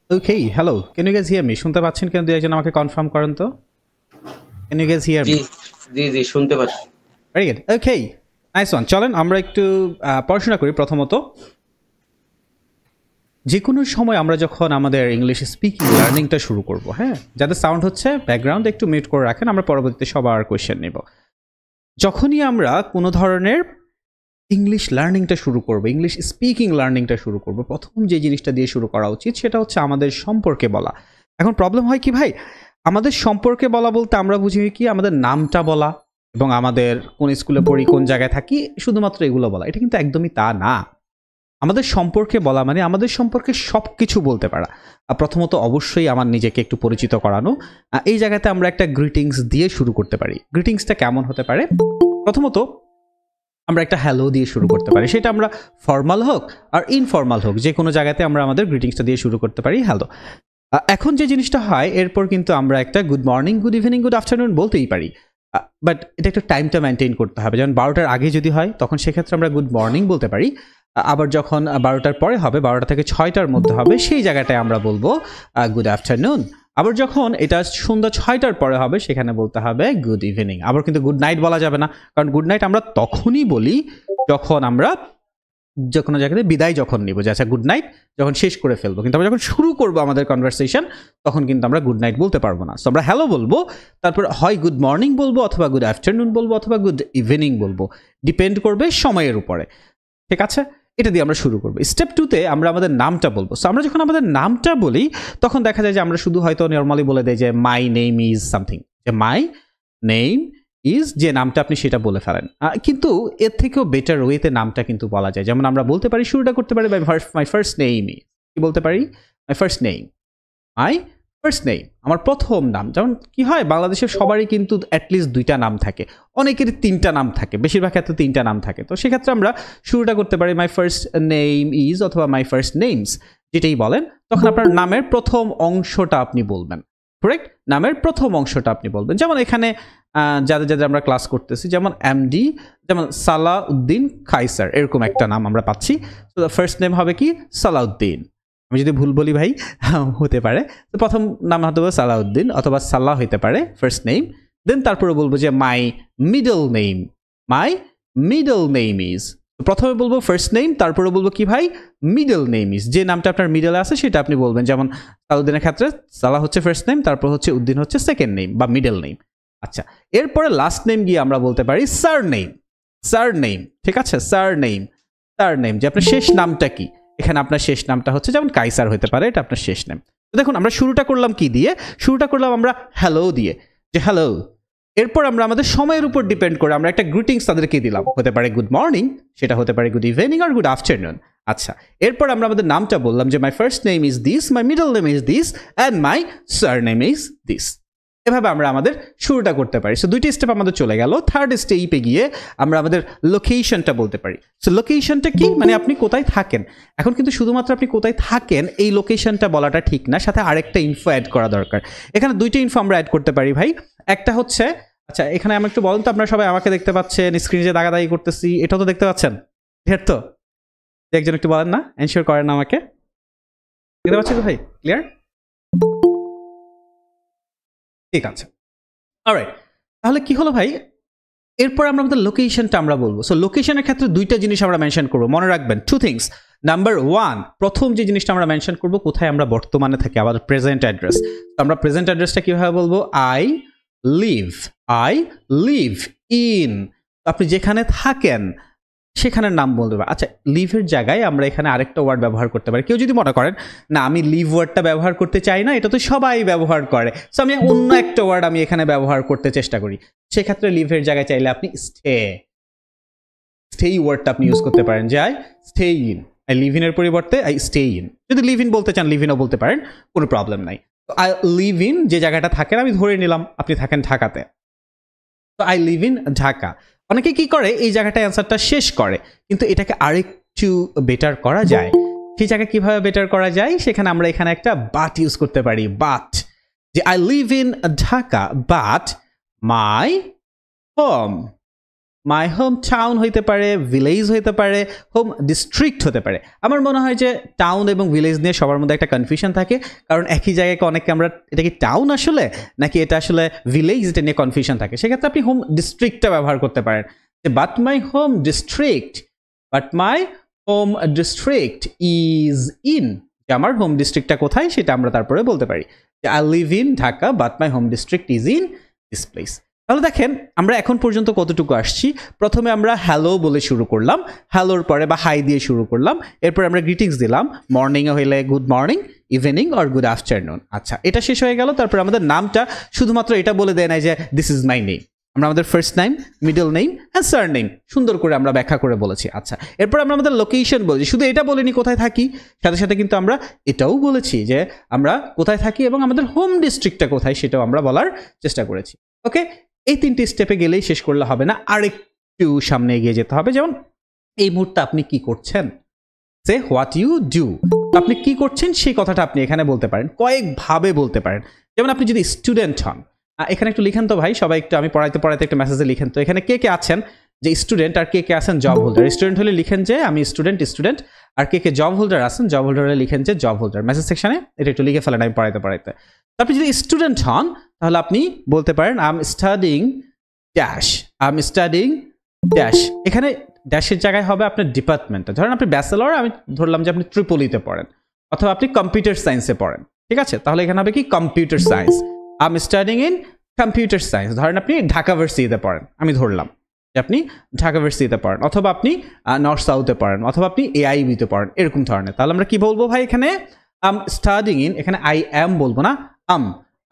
Okay, hello. Can you guys hear me? শুনতে পাচ্ছেন কেন? দুই একজন আমাকে কনফার্ম করেন তো। Can you guys hear G me? জি জি শুনতে পাচ্ছি। Very good. Okay. Nice one. চলেন আমরা একটু পড়াশোনা করি প্রথমত। যে কোনো সময় আমরা যখন আমাদের ইংলিশ স্পিকিং লার্নিংটা শুরু করব, হ্যাঁ? যাদের সাউন্ড হচ্ছে ব্যাকগ্রাউন্ডে একটু মিউট করে রাখেন, আমরা পরবর্তীতে সবার কোয়েশ্চেন নেব। যখনই আমরা কোনো ধরনের ইংলিশ লার্নিংটা শুরু করব, ইংলিশ স্পিকিং লার্নিংটা শুরু করব, প্রথম যে জিনিসটা দিয়ে শুরু করা উচিত সেটা হচ্ছে আমাদের সম্পর্কে বলা। এখন প্রবলেম হয় কি ভাই, আমাদের সম্পর্কে বলা বলতে আমরা বুঝি কি আমাদের নামটা বলা এবং আমাদের কোন স্কুলে পড়ি, কোন জায়গায় থাকি, শুধুমাত্র এগুলো বলা। এটা কিন্তু একদমই তা না। আমাদের সম্পর্কে বলা মানে আমাদের সম্পর্কে সব কিছু বলতে পারা। প্রথমত অবশ্যই আমার নিজেকে একটু পরিচিত করানো। এই জায়গাতে আমরা একটা গ্রিটিংস দিয়ে শুরু করতে পারি। গ্রিটিংসটা কেমন হতে পারে? প্রথমত আমরা একটা হ্যালো দিয়ে শুরু করতে পারি, সেটা আমরা ফর্মাল হোক আর ইনফর্মাল হোক, যে কোনো জায়গাতে আমরা আমাদের গ্রিটিংসটা দিয়ে শুরু করতে পারি হ্যালো। এখন যে জিনিসটা হয়, এরপর কিন্তু আমরা একটা good morning, good evening, good afternoon বলতেই পারি, বাট এটা একটা টাইমটা মেনটেন করতে হবে। যেমন 12টার আগে যদি হয় তখন সেক্ষেত্রে আমরা গুড মর্নিং বলতে পারি। আবার যখন 12টার পরে হবে, 12টা থেকে 6টার মধ্যে হবে, সেই জায়গাটায় আমরা বলবো গুড আফটারনুন। আবার যখন এটা সন্ধ্যা 6টার পরে হবে সেখানে বলতে হবে গুড ইভিনিং। আবার কিন্তু গুড নাইট বলা যাবে না, কারণ গুড নাইট আমরা তখনই বলি যখন আমরা যে কোনো জায়গাতে বিদায় যখন নিব, যে আচ্ছা গুড নাইট যখন শেষ করে ফেলবো, কিন্তু আমরা যখন শুরু করবো আমাদের কনভারসেশন তখন কিন্তু আমরা গুড নাইট বলতে পারবো না। সো আমরা হ্যালো বলবো, তারপর হয় গুড মর্নিং বলবো অথবা গুড আফটারনুন বলবো অথবা গুড ইভিনিং বলবো, ডিপেন্ড করবে সময়ের উপরে। ঠিক আছে, এটা দিয়ে আমরা শুরু করবো। স্টেপ 2তে আমরা আমাদের নামটা বলবো। সো আমরা যখন আমাদের নামটা বলি তখন দেখা যায় যে আমরা শুধু হয়তো নর্মালি বলে দেয় যে মাই নেম ইজ সামথিং, যে মাই নেম ইজ, যে নামটা আপনি সেটা বলে ফেলেন। কিন্তু এর থেকেও বেটার ওয়েতে নামটা কিন্তু বলা যায়। যেমন আমরা বলতে পারি, শুরুটা করতে পারি মাই ফার্স্ট নেম ইজ, কি বলতে পারি? My first name, my first name, আমার প্রথম নাম। যেমন কি হয়, বাংলাদেশের সবারই কিন্তু অ্যাটলিস্ট 2টা নাম থাকে, অনেকেরই 3টা নাম থাকে, বেশিরভাগ ক্ষেত্রে 3টা নাম থাকে। তো সেক্ষেত্রে আমরা শুরুটা করতে পারি মাই ফার্স্ট নেম ইজ অথবা মাই ফার্স্ট নেমস, যেটাই বলেন। তখন আপনার নামের প্রথম অংশটা আপনি বলবেন, কারেক্ট? নামের প্রথম অংশটা আপনি বলবেন। যেমন এখানে যাদের যাদের আমরা ক্লাস করতেছি, যেমন এমডি, যেমন সালাউদ্দিন কায়সার, এরকম একটা নাম আমরা পাচ্ছি। তো ফার্স্ট নেম হবে কি? সালাউদ্দিন। আমি যদি ভুল বলি ভাই, হতে পারে। তো প্রথম নাম হতে পারে সালাউদ্দিন অথবা সাল্লাহ হইতে পারে ফার্স্ট নেম। দেন তারপরে বলবো যে my middle name, my middle name is. প্রথমে বলবো ফার্স্ট নেম, তারপরে বলবো কি ভাই? Middle name is. যে নামটা আপনার মিডলে আছে সেটা আপনি বলবেন। যেমন সালাউদ্দিনের ক্ষেত্রে সালাহ হচ্ছে ফার্স্ট নেম, তারপর হচ্ছে উদ্দিন হচ্ছে সেকেন্ড নেম বা মিডল নেম। আচ্ছা, এরপরে লাস্ট নেম গিয়ে আমরা বলতে পারি সার নেম, সার নেম। ঠিক আছে, সার নেম, সার নেম, যে আপনার শেষ নামটা কি। এখানে আপনার শেষ নামটা হচ্ছে যেমন কাইসার হতে পারে, এটা আপনার শেষ নেম। তো দেখুন আমরা শুরুটা করলাম কি দিয়ে? শুরুটা করলাম আমরা হ্যালো দিয়ে, যে হ্যালো। এরপর আমরা আমাদের সময়ের উপর ডিপেন্ড করে আমরা একটা গ্রিটিংস তাদেরকে দিলাম, হতে পারে গুড মর্নিং, সেটা হতে পারে গুড ইভিনিং আর গুড আফটারনুন। আচ্ছা, এরপর আমরা আমাদের নামটা বললাম যে my first name is this, my middle name is this and my sir name is this. এভাবে আমরা আমাদের শুরুটা করতে পারি। সো 2টি স্টেপ আমাদের চলে গেল। থার্ড স্টেপে গিয়ে আমরা আমাদের লোকেশনটা বলতে পারি। সো লোকেশনটা কি, মানে আপনি কোথায় থাকেন। এখন কিন্তু শুধুমাত্র আপনি কোথায় থাকেন এই লোকেশনটা বলাটা ঠিক না, সাথে আরেকটা ইনফো অ্যাড করা দরকার। এখানে 2টি ইনফো আমরা অ্যাড করতে পারি ভাই। একটা হচ্ছে, আচ্ছা এখানে আমি একটু বলেন তো, আপনারা সবাই আমাকে দেখতে পাচ্ছেন? স্ক্রিনে যে দাগাদাগি করতেছি এটাও তো দেখতে পাচ্ছেন, ক্লিয়ার তো? একজন একটু বলেন না, এনশিওর করেন না আমাকে। দেখতে পাচ্ছেন তো ভাই? ক্লিয়ার? ঠিক আছে, অলরাইট। তাহলে কি হলো ভাই, এরপর আমরা আমাদের লোকেশনটা আমরা বলবো। সো লোকেশনের ক্ষেত্রে 2টা জিনিস আমরা মেনশন করবো, মনে রাখবেন 2 থিংস। নাম্বার 1, প্রথম যে জিনিসটা আমরা মেনশন করবো, কোথায় আমরা বর্তমানে থাকি, আমাদের প্রেজেন্ট অ্যাড্রেস। তো আমরা প্রেজেন্ট অ্যাড্রেসটা কিভাবে বলবো? I live, I live in, আপনি যেখানে থাকেন সেখানের নাম বলতে পারি। আচ্ছা, লিভের জায়গায় আমরা এখানে আরেকটা ওয়ার্ড ব্যবহার করতে পারি। কেউ যদি মনে করেন না আমি লিভ ওয়ার্ডটা ব্যবহার করতে চাই না, এটা তো সবাই ব্যবহার করে, সো আমি অন্য একটা ওয়ার্ড আমি এখানে ব্যবহার করতে চেষ্টা করি, সেক্ষেত্রে লিভের জায়গায় চাইলে আপনি স্টে, স্টে ওয়ার্ডটা আপনি ইউজ করতে পারেন, যে I stay in. I live ইনের পরিবর্তে আই স্টে ইন। যদি লিভ ইন বলতে চান লিভ ইনও বলতে পারেন, কোনো প্রবলেম নাই। আই লিভ ইন, যে জায়গাটা থাকেন, আমি ধরে নিলাম আপনি থাকেন ঢাকাতে, তো আই লিভ ইন ঢাকা। অনেকে কি করে, এই জায়গাটা অ্যান্সারটা শেষ করে, কিন্তু এটাকে আরেকটু বেটার করা যায়। সেই জায়গায় কিভাবে বেটার করা যায়, সেখানে আমরা এখানে একটা বাট ইউজ করতে পারি। বাট, যে I live in Dhaka but my home, my home town হইতে পারে, ভিলেজ হইতে পারে, হোম ডিস্ট্রিক্ট হতে পারে। আমার মনে হয় যে টাউন এবং ভিলেজ নিয়ে সবার মধ্যে একটা কনফিউশন থাকে, কারণ একই জায়গায় অনেকে আমরা এটা কি টাউন আসলে নাকি এটা আসলে ভিলেজ, এটা নিয়ে কনফিউশন থাকে। সেক্ষেত্রে আপনি হোম ডিস্ট্রিক্টটা ব্যবহার করতে পারেন, যে but my home district is in, যে আমার হোম ডিস্ট্রিক্টটা কোথায় সেটা আমরা তারপরে বলতে পারি যে I live in Dhaka but my home district is in this place. তাহলে দেখেন আমরা এখন পর্যন্ত কতটুকু আসছি। প্রথমে আমরা হ্যালো বলে শুরু করলাম, হ্যালোর পরে বা হাই দিয়ে শুরু করলাম, এরপর আমরা গ্রিটিংস দিলাম, মর্নিংয়ে হইলে good morning, evening or good afternoon. আচ্ছা, এটা শেষ হয়ে গেল। তারপর আমাদের নামটা শুধুমাত্র এটা বলে দেয় নাই যে দিস ইজ মাই নেম, আমরা আমাদের first name, middle name and sir name সুন্দর করে আমরা ব্যাখ্যা করে বলেছি। আচ্ছা, এরপর আমরা আমাদের লোকেশন বলেছি, শুধু এটা বলিনি কোথায় থাকি, সাথে সাথে কিন্তু আমরা এটাও বলেছি যে আমরা কোথায় থাকি এবং আমাদের হোম ডিস্ট্রিক্টটা কোথায় সেটাও আমরা বলার চেষ্টা করেছি। ওকে, এই 3টি স্টেপে গেলেই শেষ করলে হবে না, আরেকটু সামনে এগিয়ে যেতে হবে। যেমন এই মুহূর্তে আপনি কি করছেন, সে হোয়াট ইউ ডু, আপনি কি করছেন সেই কথাটা আপনি এখানে বলতে পারেন, কয়েকভাবে বলতে পারেন। যেমন আপনি যদি স্টুডেন্ট হন, এখানে একটু লিখেন তো ভাই সবাই, একটু আমি পড়াইতে পড়াইতে একটা মেসেজে লিখেন তো এখানে কে কে আছেন যে স্টুডেন্ট, আর কে কে আছেন জব হোল্ডার। স্টুডেন্ট হলে লিখেন যে আমি স্টুডেন্ট, আর কে কে জব হোল্ডার আছেন, জব হোল্ডার হলে লিখেন যে জব হোল্ডার। মেসেজ সেকশনে এটা একটু লিখে ফেলেন আমি পড়াইতে। আপনি যদি স্টুডেন্ট হন তাহলে আপনি বলতে পারেন আই এম স্টাডিং ড্যাশ। এখানে ড্যাশের জায়গায় হবে আপনার ডিপার্টমেন্টটা। ধরেন আপনি ব্যাচেলর, আমি ধরলাম যে আপনি ট্রিপলিতে পড়েন, অথবা আপনি কম্পিউটার সায়েন্সে পড়েন, ঠিক আছে, তাহলে এখানে হবে কি computer science, I am studying in computer science. ধরেন আপনি ঢাকা ভার্সিটিতে পড়েন, আমি ধরলাম যে আপনি ঢাকা ভার্সিটিতে পড়েন, অথবা আপনি নর্থ সাউথে পড়েন, অথবা আপনি এআইবিতে পড়েন, এরকম ধরনের। তাহলে আমরা কি বলবো ভাই এখানে আই এম স্টাডিং ইন, এখানে আই অ্যাম বলবো না, আই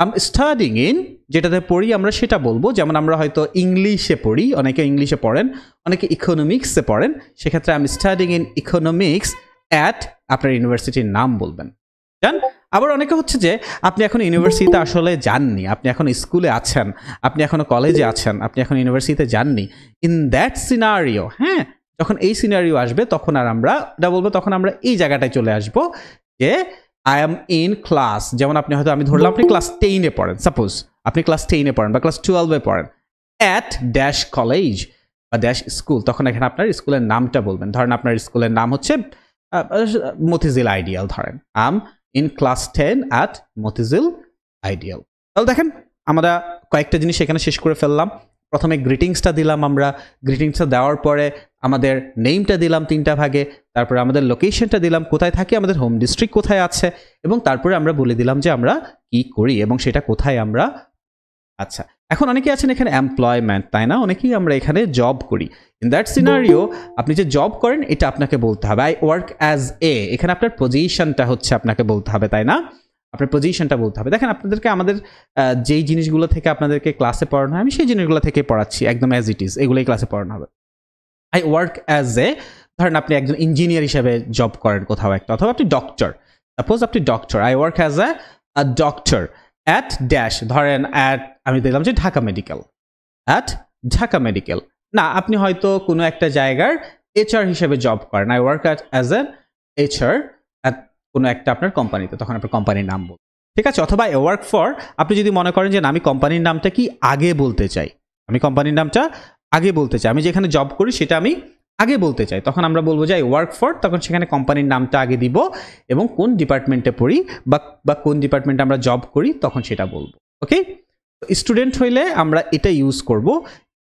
এম স্টাডিং ইন, যেটাতে পড়ি আমরা সেটা বলবো। যেমন আমরা হয়তো ইংলিশে পড়ি, অনেকে ইংলিশে পড়েন, অনেকে ইকোনমিক্সে পড়েন, সেক্ষেত্রে I am studying in economics at আপনার ইউনিভার্সিটির নাম বলবেন। জান, আবার অনেকে হচ্ছে যে আপনি এখন ইউনিভার্সিটিতে আসলে যাননি, আপনি এখন স্কুলে আছেন, আপনি এখনো কলেজে আছেন, আপনি এখন ইউনিভার্সিটিতে যাননি। ইন দ্যাট সিনারিও, হ্যাঁ, যখন এই সিনারিও আসবে তখন আর আমরা এটা বলবো, তখন আমরা এই জায়গাটায় চলে আসবো যে আই এম ইন ক্লাস। যেমন আপনি হয়তো, আমি ধরলাম আপনি ক্লাস 10-এ পড়েন, সাপোজ আপনি ক্লাস 10-এ পড়েন বা ক্লাস 12-এ পড়েন, অ্যাট ড্যাশ কলেজ বা ড্যাশ স্কুল, তখন এখানে আপনার স্কুলের নামটা বলবেন। ধরেন আপনার স্কুলের নাম হচ্ছে মতিঝিল আইডিয়াল, ধরেন I am in class 10 at Motijheel ideal. তাহলে দেখেন আমরা কয়েকটা জিনিস এখানে শেষ করে ফেললাম। প্রথমে গ্রিটিংসটা দিলাম, আমরা গ্রিটিংসটা দেওয়ার পরে আমাদের নেমটা দিলাম 3টা ভাগে, তারপরে আমাদের লোকেশনটা দিলাম, কোথায় থাকি, আমাদের হোম ডিস্ট্রিক্ট কোথায় আছে, এবং তারপরে আমরা বলে দিলাম যে আমরা কি করি এবং সেটা কোথায় আমরা। আচ্ছা, এখন অনেকেই আছেন এখানে এমপ্লয়মেন্ট, তাই না, অনেকেই আমরা এখানে জব করি। ইন দ্যাট সিনারিও আপনি যে জব করেন এটা আপনাকে বলতে হবে, আই ওয়ার্ক অ্যাজ এ, এখানে আপনার পজিশনটা হচ্ছে আপনাকে বলতে হবে, তাই না, আপনার পজিশনটা বলতে হবে। দেখেন আপনাদেরকে আমাদের যেই জিনিসগুলো থেকে আপনাদেরকে ক্লাসে পড়ানো হয় আমি সেই জিনিসগুলো থেকে পড়াচ্ছি একদম অ্যাজ ইট ইজ, এগুলোই ক্লাসে পড়ানো হবে। আই ওয়ার্ক অ্যাজ এ, ধরেন আপনি একজন ইঞ্জিনিয়ার হিসেবে জব করেন কোথাও একটা, অথবা আপনি ডক্টর, সাপোজ আপনি doctor, I work as a doctor at dash, ধরেন অ্যাট, আমি দিলাম যে Dhaka medical, at Dhaka medical. না, আপনি হয়তো কোনো একটা জায়গার এইচআর হিসেবে জব করেন, I work as an HR at কোনো একটা আপনার কোম্পানিতে, তখন আপনার কোম্পানির নাম বলুন, ঠিক আছে। অথবা আই ওয়ার্ক ফর, আপনি যদি মনে করেন যে না আমি কোম্পানির নামটা কি আগে বলতে চাই, আমি কোম্পানির নামটা আগে বলতে চাই, আমি যেখানে জব করি সেটা আমি আগে বলতে চাই, তখন আমরা বলবো যে আই ওয়ার্ক ফর, তখন সেখানে কোম্পানির নামটা আগে দিব এবং কোন ডিপার্টমেন্টে পড়ি বা কোন ডিপার্টমেন্টে আমরা জব করি তখন সেটা বলবো। ওকে, স্টুডেন্ট হইলে আমরা এটা ইউজ করব,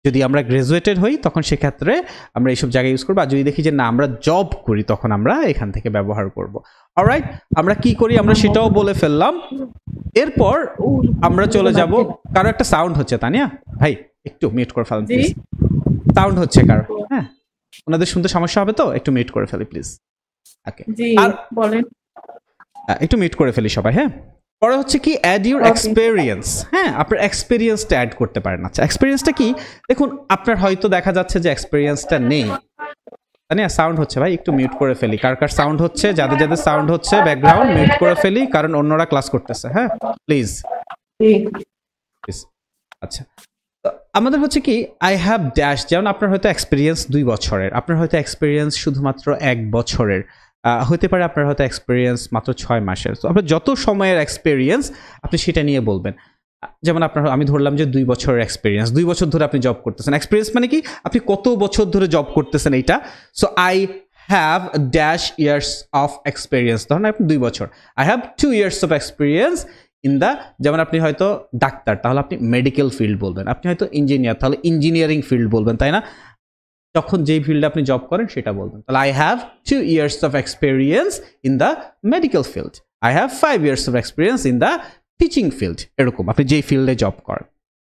যদি আমরা গ্রাজুয়েটেড হই তখন সেক্ষেত্রে আমরা এইসব জায়গায় ইউজ করবো, আর যদি দেখি যে না আমরা জব করি তখন আমরা এখান থেকে ব্যবহার করব। অলরাইট, আমরা কি করি আমরা সেটাও বলে ফেললাম। এরপর আমরা চলে যাব, কারো একটা সাউন্ড হচ্ছে, তানিয়া ভাই একটু মিউট করে ফেলেন প্লিজ, সাউন্ড হচ্ছে কারো, হ্যাঁ ওনাদের শুনতে সমস্যা হবে তো একটু মিউট করে ফেলি প্লিজ। ওকে, আর বলেন একটু মিউট করে ফেলি সবাই। হ্যাঁ, পরে হচ্ছে কি অ্যাড ইউর এক্সপেরিয়েন্স, হ্যাঁ আপনার এক্সপেরিয়েন্সটা অ্যাড করতে পারেন। আচ্ছা, এক্সপেরিয়েন্সটা কি, দেখুন আপনার হয়তো দেখা যাচ্ছে যে এক্সপেরিয়েন্সটা নেই, তাই না, সাউন্ড হচ্ছে, ভাই একটু মিউট করে ফেলি, কার কার সাউন্ড হচ্ছে, যাদের যাদের সাউন্ড হচ্ছে ব্যাকগ্রাউন্ড মিউট করে ফেলি, কারণ অন্যরা ক্লাস করতেছে। হ্যাঁ প্লিজ। আচ্ছা, আমাদের হচ্ছে কি আই হ্যাভ ড্যাশ, যেমন আপনার হয়তো এক্সপিরিয়েন্স 2 বছরের, আপনার হয়তো এক্সপিরিয়েন্স শুধুমাত্র 1 বছরের, হতে পারে আপনার হয়তো এক্সপিরিয়েন্স মাত্র 6 মাসের। তো আপনার যত সময়ের এক্সপিরিয়েন্স আপনি সেটা নিয়ে বলবেন। যেমন আপনার আমি ধরলাম যে 2 বছরের এক্সপিরিয়েন্স, 2 বছর ধরে আপনি জব করতেছেন। এক্সপিরিয়েন্স মানে কি আপনি কত বছর ধরে জব করতেছেন এইটা। So I have dash years of experience, ধরেন আপনি 2 বছর। I have 2 years of experience in the, যেমন আপনি হয়তো ডাক্তার তাহলে আপনি মেডিকেল ফিল্ড বলবেন, আপনি হয়তো ইঞ্জিনিয়ার তাহলে ইঞ্জিনিয়ারিং ফিল্ড বলবেন, তাই না? যখন যেই ফিল্ডে আপনি জব করেন সেটা বলবেন। তাহলে I have 2 years of experience in the medical field, I have 5 years of experience in the teaching field. এরকম আপনি যেই ফিল্ডে জব করেন।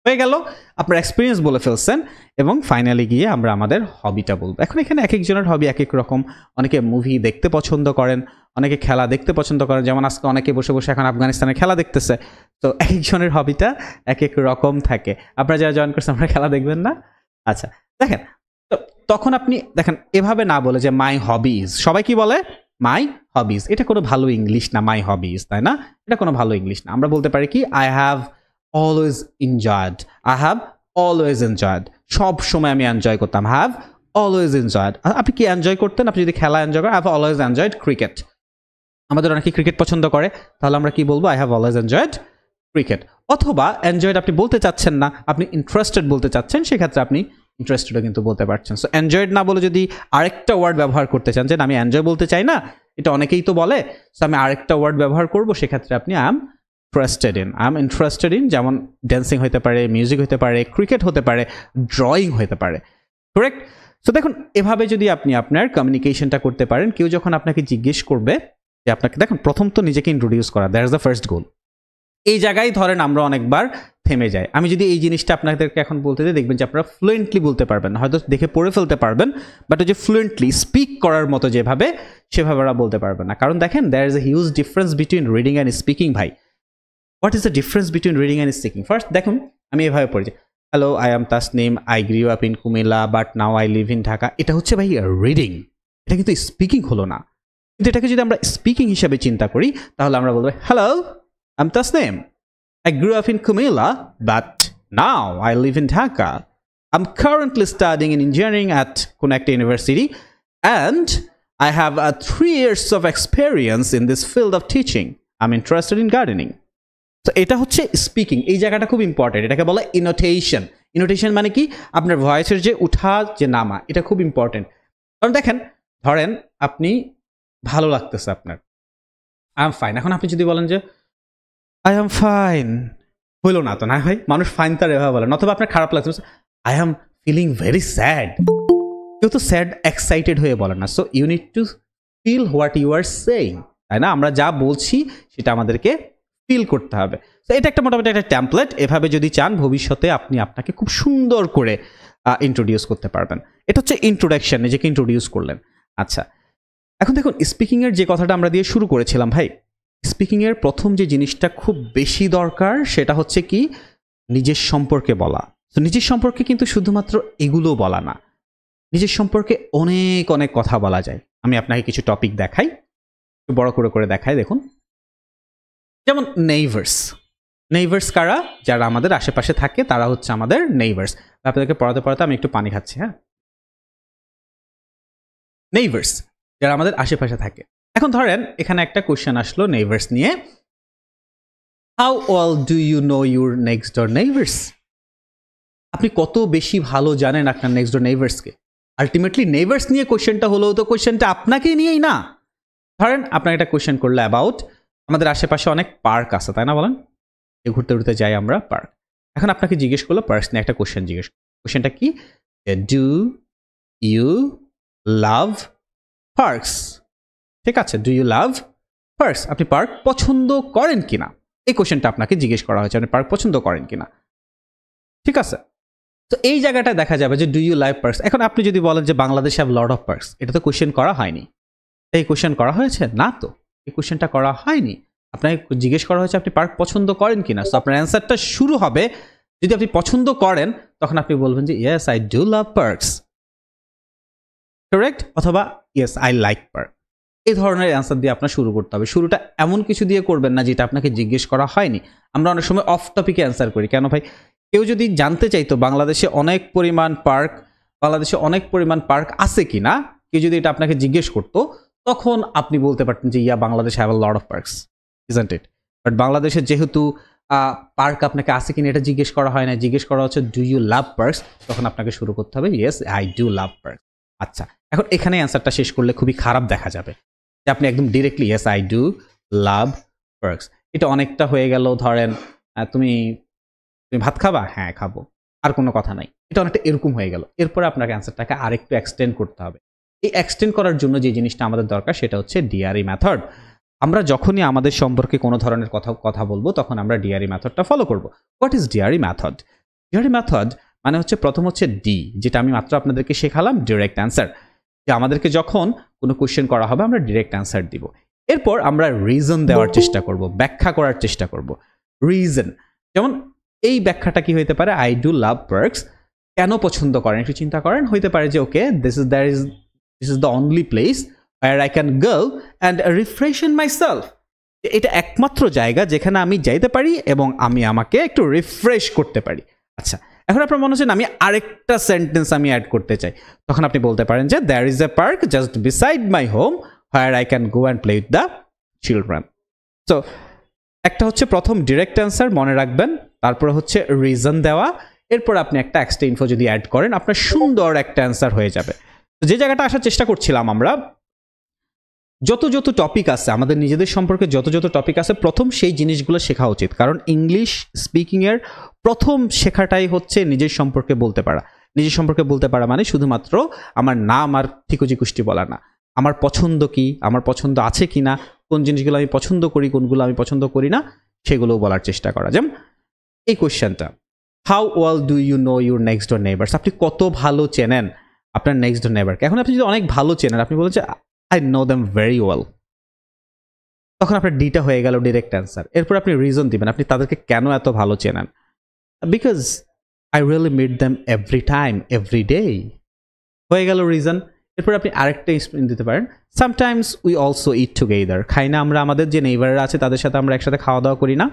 হয়ে গেল, আপনার এক্সপিরিয়েন্স বলে ফেলছেন। এবং ফাইনালি গিয়ে আমরা আমাদের হবিটা বলবো। এখন এখানে এক একজনের হবি এক এক রকম। অনেকে মুভি দেখতে পছন্দ করেন, অনেকে খেলা দেখতে পছন্দ করেন, যেমন আজকে অনেকে বসে বসে এখন আফগানিস্তানের খেলা দেখতেছে। তো এক একজনের হবিটা এক এক রকম থাকে। আপনারা যারা জয়েন করছেন আপনারা খেলা দেখবেন না? আচ্ছা দেখেন, তখন আপনি দেখেন এভাবে না বলে যে মাই হবিজ, সবাই কি বলে মাই হবিজ, এটা কোনো ভালো ইংলিশ না মাই হবিজ, তাই না? এটা কোনো ভালো ইংলিশ না। আমরা বলতে পারি কি I have always enjoyed, I have always enjoyed, সব সময় আমি এনজয় করতাম, হ্যাভ অলওয়েজ এনজয়েড। আপনি কি এনজয় করতেন? আপনি যদি খেলা এনজয় করেন, I have always enjoyed cricket. আমাদের অনেকে ক্রিকেট পছন্দ করে, তাহলে আমরা কি বলবো? I have always enjoyed cricket. অথবা এনজয়েড আপনি বলতে চাচ্ছেন না, আপনি ইন্টারেস্টেড বলতে চাচ্ছেন, সেক্ষেত্রে আপনি ইন্টারেস্টেডও কিন্তু বলতে পারছেন। সো এনজয়েড না বলে যদি আরেকটা ওয়ার্ড ব্যবহার করতে চান, যে আমি এনজয় বলতে চাই না, এটা অনেকেই তো বলে, সো আমি আরেকটা ওয়ার্ড ব্যবহার করব, সেক্ষেত্রে আপনি আই এম ইন্টারেস্টেড ইন, যেমন ড্যান্সিং হতে পারে, মিউজিক হতে পারে, ক্রিকেট হতে পারে, ড্রয়িং হতে পারে। কারেক্ট? সো দেখুন, এভাবে যদি আপনি আপনার কমিউনিকেশনটা করতে পারেন, কেউ যখন আপনাকে জিজ্ঞেস করবে যে আপনাকে, দেখুন প্রথম তো নিজেকে ইন্ট্রোডিউস করা, দ্যাট ইজ দ্য ফার্স্ট গোল। এই জায়গায় ধরেন আমরা অনেকবার থেমে যাই। আমি যদি এই জিনিসটা আপনাদেরকে এখন বলতে দিই, দেখবেন যে আপনারা ফ্লুয়েন্টলি বলতে পারবেন, হয়তো দেখে পড়ে ফেলতে পারবেন, বাট ওই যে ফ্লুয়েন্টলি স্পিক করার মতো যেভাবে, সেভাবে ওরা বলতে পারবেন না। কারণ দেখেন, there is a huge difference between reading and speaking ভাই। What is the difference between reading and speaking? First দেখুন, আমি এভাবে পড়েছি, hello I am Tasnim, I grew up in Comilla but now I live in Dhaka. এটা হচ্ছে ভাই রিডিং, এটা কিন্তু স্পিকিং হলো না। কিন্তু এটাকে যদি আমরা স্পিকিং হিসাবে চিন্তা করি, তাহলে আমরা বলবো, hello I am Tasnim, I grew up in Kumila, but now I live in Dhaka. I'm currently studying in engineering at Connect University, and I have 3 years of experience in this field of teaching. I'm interested in gardening. So এটা হচ্ছে speaking. এই জায়গাটা খুব important, এটাকে বলে ইনোটেশন। ইনোটেশন মানে কি? আপনার ভয়েসের যে উঠা যে নামা, এটা খুব ইম্পর্টেন্ট। কারণ দেখেন, ধরেন আপনি ভালো লাগতেছে আপনার, আই এম ফাইন। এখন আপনি যদি বলেন যে আই এম ফাইন, হইল না তো, না ভাই, মানুষ ফাইন তার এভাবে বলেন। অথবা আপনার খারাপ লাগছে, I am feeling very sad, কেউ তো স্যাড এক্সাইটেড হয়ে বলে না। So you need to feel what you are saying, তাই না? আমরা যা বলছি সেটা আমাদেরকে ফিল করতে হবে। তো এটা একটা মোটামুটি একটা টেমপ্লেট। এভাবে যদি চান, ভবিষ্যতে আপনি আপনাকে খুব সুন্দর করে ইন্ট্রোডিউস করতে পারবেন। এটা হচ্ছে ইন্ট্রোডাকশন, নিজেকে ইন্ট্রোডিউস করলেন। আচ্ছা, এখন দেখুন, স্পিকিংয়ের যে কথাটা আমরা দিয়ে শুরু করেছিলাম ভাই, স্পিকিংয়ের প্রথম যে জিনিসটা খুব বেশি দরকার, সেটা হচ্ছে কি নিজের সম্পর্কে বলা। তো নিজের সম্পর্কে কিন্তু শুধুমাত্র এগুলো বলা না, নিজের সম্পর্কে অনেক অনেক কথা বলা যায়। আমি আপনাকে কিছু টপিক দেখাই, একটু বড় করে করে দেখাই। দেখুন, যেমন নেইবার্স। নেইবার্স কারা? যারা আমাদের আশেপাশে থাকে, তারা হচ্ছে আমাদের নেইবার্স। আপনাদেরকে পড়াতে পড়াতে আমি একটু পানি খাচ্ছি, হ্যাঁ। নেইবার্স যারা আমাদের আশেপাশে থাকে। এখন ধরেন এখানে একটা কোশ্চেন আসলো নেইবার্স নিয়ে, how well do you know your next door neighbours? আপনি কত বেশি ভালো জানেন আপনার নেক্সট ডোর নেইবার্সকে? আলটিমেটলি নেইবার্স নিয়ে কোশ্চেনটা হলেও তো কোশ্চেনটা আপনাকে নিয়েই না। ধরেন আপনাকে একটা কোশ্চেন করলো অ্যাবাউট আমাদের আশেপাশে অনেক পার্ক আছে, তাই না? বলেন, ঘুরতে ঘুরতে যাই আমরা পার্ক। এখন আপনাকে জিজ্ঞেস করলো পার্কস নিয়ে একটা কোশ্চেন জিজ্ঞেস। কোশ্চেনটা কি? Do you love parks? ঠিক আছে, ডু ইউ লাভ পার্কস? আপনি পার্ক পছন্দ করেন কিনা, এই কোশ্চেনটা আপনাকে জিজ্ঞেস করা হয়েছে, আপনি পার্ক পছন্দ করেন কিনা। ঠিক আছে, তো এই জায়গাটা দেখা যাবে যে ডু ইউ লাইভ পার্কস। এখন আপনি যদি বলেন যে বাংলাদেশে হ্যাভ লট অফ পার্কস, এটা তো কোশ্চেন করা হয়নি। এই কোশ্চেন করা হয়েছে না, তো এই কোশ্চেনটা করা হয়নি। আপনাকে জিজ্ঞেস করা হয়েছে আপনি পার্ক পছন্দ করেন কিনা। সো আপনার অ্যান্সারটা শুরু হবে, যদি আপনি পছন্দ করেন তখন আপনি বলবেন যে yes I do love parks, correct? অথবা ইয়েস আই লাইক পার্ক। এই ধরনের অ্যান্সার দিয়ে আপনার শুরু করতে হবে। শুরুটা এমন কিছু দিয়ে করবেন না যেটা আপনাকে জিজ্ঞেস করা হয়নি। আমরা অনেক সময় অফ টপিকে অ্যান্সার করি। কেন ভাই? কেউ যদি জানতে চাইতো বাংলাদেশে অনেক পরিমাণ পার্ক আছে কিনা, কেউ যদি এটা আপনাকে জিজ্ঞেস করতো, তখন আপনি বলতে পারতেন যে yeah Bangladesh have a lot of parks, isn't it? But বাংলাদেশে যেহেতু পার্ক আপনাকে আছে কিনা এটা জিজ্ঞেস করা হয় না, জিজ্ঞেস করা হচ্ছে ডু ইউ লাভ পার্কস, তখন আপনাকে শুরু করতে হবে yes I do love park. আচ্ছা, এখন এখানে অ্যান্সারটা শেষ করলে খুবই খারাপ দেখা যাবে যে আপনি একদম directly yes I do love parks. এটা অনেকটা হয়ে গেল, ধরেন তুমি ভাত খাবা, হ্যাঁ খাবো, আর কোনো কথা নাই, এটা অনেকটা এরকম হয়ে গেল। এরপরে আপনাকে অ্যান্সারটাকে আরেকটু এক্সটেন্ড করতে হবে। এই এক্সটেন্ড করার জন্য যে জিনিসটা আমাদের দরকার সেটা হচ্ছে ডিআরই মেথড। আমরা যখনই আমাদের সম্পর্কে কোনো ধরনের কথা বলবো তখন আমরা ডিআরই মেথডটা ফলো করব। What is DRE method? DRE method মানে হচ্ছে প্রথম হচ্ছে ডি, যেটা আমি মাত্র আপনাদেরকে শেখালাম, ডিরেক্ট অ্যান্সার। যে আমাদেরকে যখন কোনো কোশ্চেন করা হবে আমরা ডিরেক্ট অ্যান্সার দিব। এরপর আমরা রিজন দেওয়ার চেষ্টা করব, ব্যাখ্যা করার চেষ্টা করব। রিজন, যেমন এই ব্যাখ্যাটা কি হইতে পারে, আই ডু লাভ পার্কস, কেন পছন্দ করেন একটু চিন্তা করেন। হইতে পারে যে okay this is the only place where I can go and refreshen myself. এটা একমাত্র জায়গা যেখানে আমি যাইতে পারি এবং আমি আমাকে একটু রিফ্রেশ করতে পারি। আচ্ছা, এখন আপনার মনে হচ্ছে আমি আরেকটা সেন্টেন্স আমি অ্যাড করতে চাই, তখন আপনি বলতে পারেন যে there is a park just beside my home where I can go and play with the children. So একটা হচ্ছে প্রথম ডিরেক্ট অ্যান্সার মনে রাখবেন, তারপর হচ্ছে রিজন দেওয়া, এরপর আপনি একটা এক্সট্রা ইনফো যদি অ্যাড করেন আপনার সুন্দর একটা অ্যান্সার হয়ে যাবে। যে জায়গাটা আসার চেষ্টা করছিলাম, আমরা যত টপিক আছে আমাদের নিজেদের সম্পর্কে যত টপিক আছে প্রথম সেই জিনিসগুলো শেখা উচিত, কারণ ইংলিশ স্পিকিংয়ের প্রথম শেখাটাই হচ্ছে নিজের সম্পর্কে বলতে পারা। নিজের সম্পর্কে বলতে পারা মানে শুধুমাত্র আমার নাম আর ঠিকুজি কুষ্টি বলা না, আমার পছন্দ কি, আমার পছন্দ আছে কি না, কোন জিনিসগুলো আমি পছন্দ করি, কোনগুলো আমি পছন্দ করি না, সেগুলোও বলার চেষ্টা করা। যেমন এই কোয়েশ্চেনটা, how well do you know your next door neighbours, আপনি কত ভালো চেনেন আপনার নেক্সট ডোর নেইবারকে। এখন আপনি যদি অনেক ভালো চেনেন, আপনি বলেন যে I know them very well, তখন আপনার ডিটা হয়ে গেল ডিরেক্ট অ্যান্সার। এরপর আপনি রিজন দিবেন আপনি তাদেরকে কেন এত ভালো চেনেন, because I really meet them every time every day, হয়ে গেল রিজন। এরপর আপনি আরেকটা এক্সপ্লেন দিতে পারেন, sometimes we also eat together, খাই না আমরা আমাদের যে নেইবাররা আছে তাদের সাথে আমরা একসাথে খাওয়া দাওয়া করি না,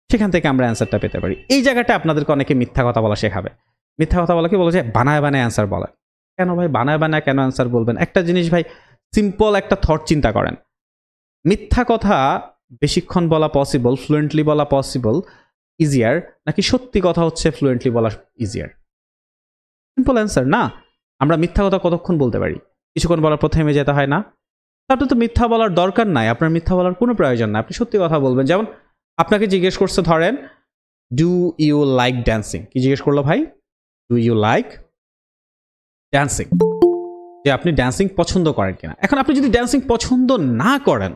সেখান থেকে আমরা অ্যান্সারটা পেতে পারি। এই জায়গাটা আপনাদেরকে অনেকে মিথ্যা কথা বলা শেখাবে। মিথ্যা কথা বলা কি বলে যে বানায় অ্যান্সার বলা। কেন ভাই বানায় কেন অ্যান্সার বলবেন? একটা জিনিস ভাই, সিম্পল একটা থট চিন্তা করেন, মিথ্যা কথা বেশিক্ষণ বলা পসিবল, ফ্লুয়েন্টলি বলা পসিবল ইজিয়ার, নাকি সত্যি কথা হচ্ছে ফ্লুয়েন্টলি বলা ইজিয়ার? সিম্পল অ্যান্সার না। আমরা মিথ্যা কথা কতক্ষণ বলতে পারি? কিছুক্ষণ বলার পর থেমে যেতে হয় না? তারপরে তো মিথ্যা বলার দরকার নাই, আপনার মিথ্যা বলার কোনো প্রয়োজন নাই, আপনি সত্যি কথা বলবেন। যেমন আপনাকে জিজ্ঞেস করছে, ধরেন ডু ইউ লাইক ড্যান্সিং, কি জিজ্ঞেস করলো ভাই? ডু ইউ লাইক ড্যান্সিং, যে আপনি ড্যান্সিং পছন্দ করেন কিনা। এখন আপনি যদি ড্যান্সিং পছন্দ না করেন,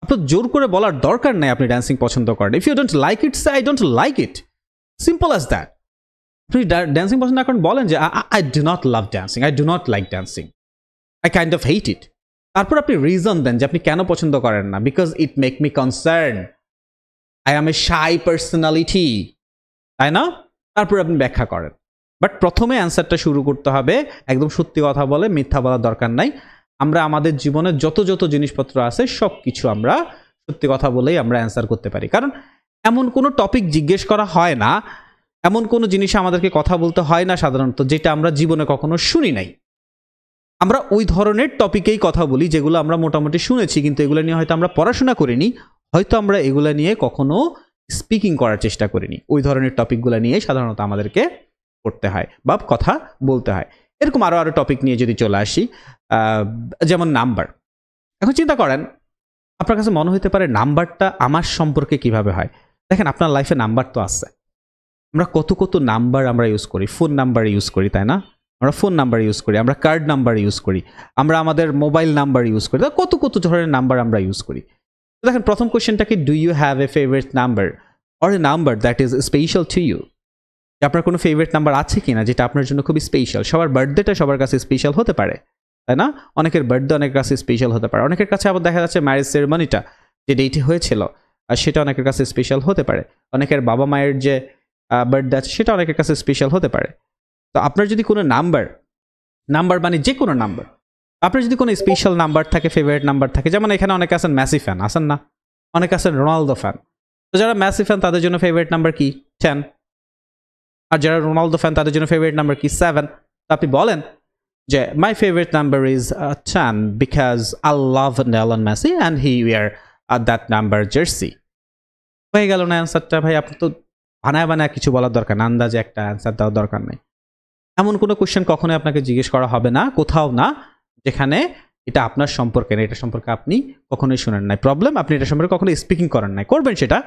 আপনার জোর করে বলার দরকার নেই আপনি ড্যান্সিং পছন্দ করেন। If you don't like it, say I don't like it, simple as that. আপনি ড্যান্সিং পছন্দ না করেন, বলেন যে I do not love dancing, I do not like dancing, I kind of hate it. তারপর আপনি রিজন দেন যে আপনি কেন পছন্দ করেন না, because it make me concern, I am a shy personality, তাই না? তারপর আপনি ব্যাখ্যা করেন। বাট প্রথমে অ্যান্সারটা শুরু করতে হবে একদম সত্যি কথা বলে, মিথ্যা বলার দরকার নাই। আমরা আমাদের জীবনে যত জিনিসপত্র আছে সব কিছু আমরা সত্যি কথা বলেই আমরা অ্যান্সার করতে পারি, কারণ এমন কোনো টপিক জিজ্ঞেস করা হয় না, এমন কোনো জিনিস আমাদেরকে কথা বলতে হয় না সাধারণত যেটা আমরা জীবনে কখনো শুনি নাই। আমরা ওই ধরনের টপিকেই কথা বলি যেগুলো আমরা মোটামুটি শুনেছি, কিন্তু এগুলো নিয়ে হয়তো আমরা পড়াশোনা করিনি, হয়তো আমরা এগুলো নিয়ে কখনো স্পিকিং করার চেষ্টা করিনি। ওই ধরনের টপিকগুলো নিয়ে সাধারণত আমাদেরকে পড়তে হয় বা কথা বলতে হয়। এরকম আরো টপিক নিয়ে যদি চলে আসি, যেমন নাম্বার। এখন চিন্তা করেন, আপনার কাছে মনে হতে পারে নাম্বারটা আমার সম্পর্কে কিভাবে হয়। দেখেন আপনার লাইফে নাম্বার তো আছে, আমরা কত নাম্বার আমরা ইউজ করি, ফোন নাম্বার ইউজ করি, তাই না? আমরা ফোন নাম্বার ইউজ করি, আমরা কার্ড নাম্বার ইউজ করি, আমরা আমাদের মোবাইল নাম্বার ইউজ করি, কত ধরনের নাম্বার আমরা ইউজ করি। দেখেন প্রথম কোয়েশ্চেনটা কি, do you have a favourite number or a number that is special to you? আপনার কোনো ফেভারিট নাম্বার আছে কিনা যেটা আপনার জন্য খুবই স্পেশাল? সবার বার্থডেটা সবার কাছে স্পেশাল হতে পারে, তাই না? অনেকের বার্থডে অনেকের কাছে স্পেশাল হতে পারে, অনেকের কাছে আবার দেখা যাচ্ছে ম্যারেজ সেরেমনিটা যে ডেটে হয়েছিল আর সেটা অনেকের কাছে স্পেশাল হতে পারে, অনেকের বাবা মায়ের যে বার্থডে আছে সেটা অনেকের কাছে স্পেশাল হতে পারে। তো আপনার যদি কোনো নাম্বার মানে যে কোনো নাম্বার, আপনার যদি কোনো স্পেশাল নাম্বার থাকে, ফেভারিট নাম্বার থাকে, যেমন এখানে অনেকে আছেন মেসি ফ্যান, আছেন না? অনেকে আছেন রোনালদো ফ্যান। তো যারা মেসি ফ্যান তাদের জন্য ফেভারিট নাম্বার কি? 10। আর যারা রোনালদো ফ্যান তাদের জন্য ফেভারিট নাম্বার কি? 7। তো আপনি বলেন যে my favourite number is 10 because I love Lionel Messi and he wear that number jersey. হয়ে গেল না অ্যান্সারটা ভাই, আপনি তো বানায় বানায় কিছু বলার দরকার না, আন্দাজে একটা অ্যান্সার দেওয়ার দরকার নেই। এমন কোনো কোয়েশ্চেন কখনোই আপনাকে জিজ্ঞেস করা হবে না, কোথাও না, যেখানে এটা আপনার সম্পর্কে না, এটা সম্পর্কে আপনি কখনোই শুনেন নাই। প্রবলেম, আপনি এটা সম্পর্কে কখনো স্পিকিং করেন নাই, করবেন সেটা,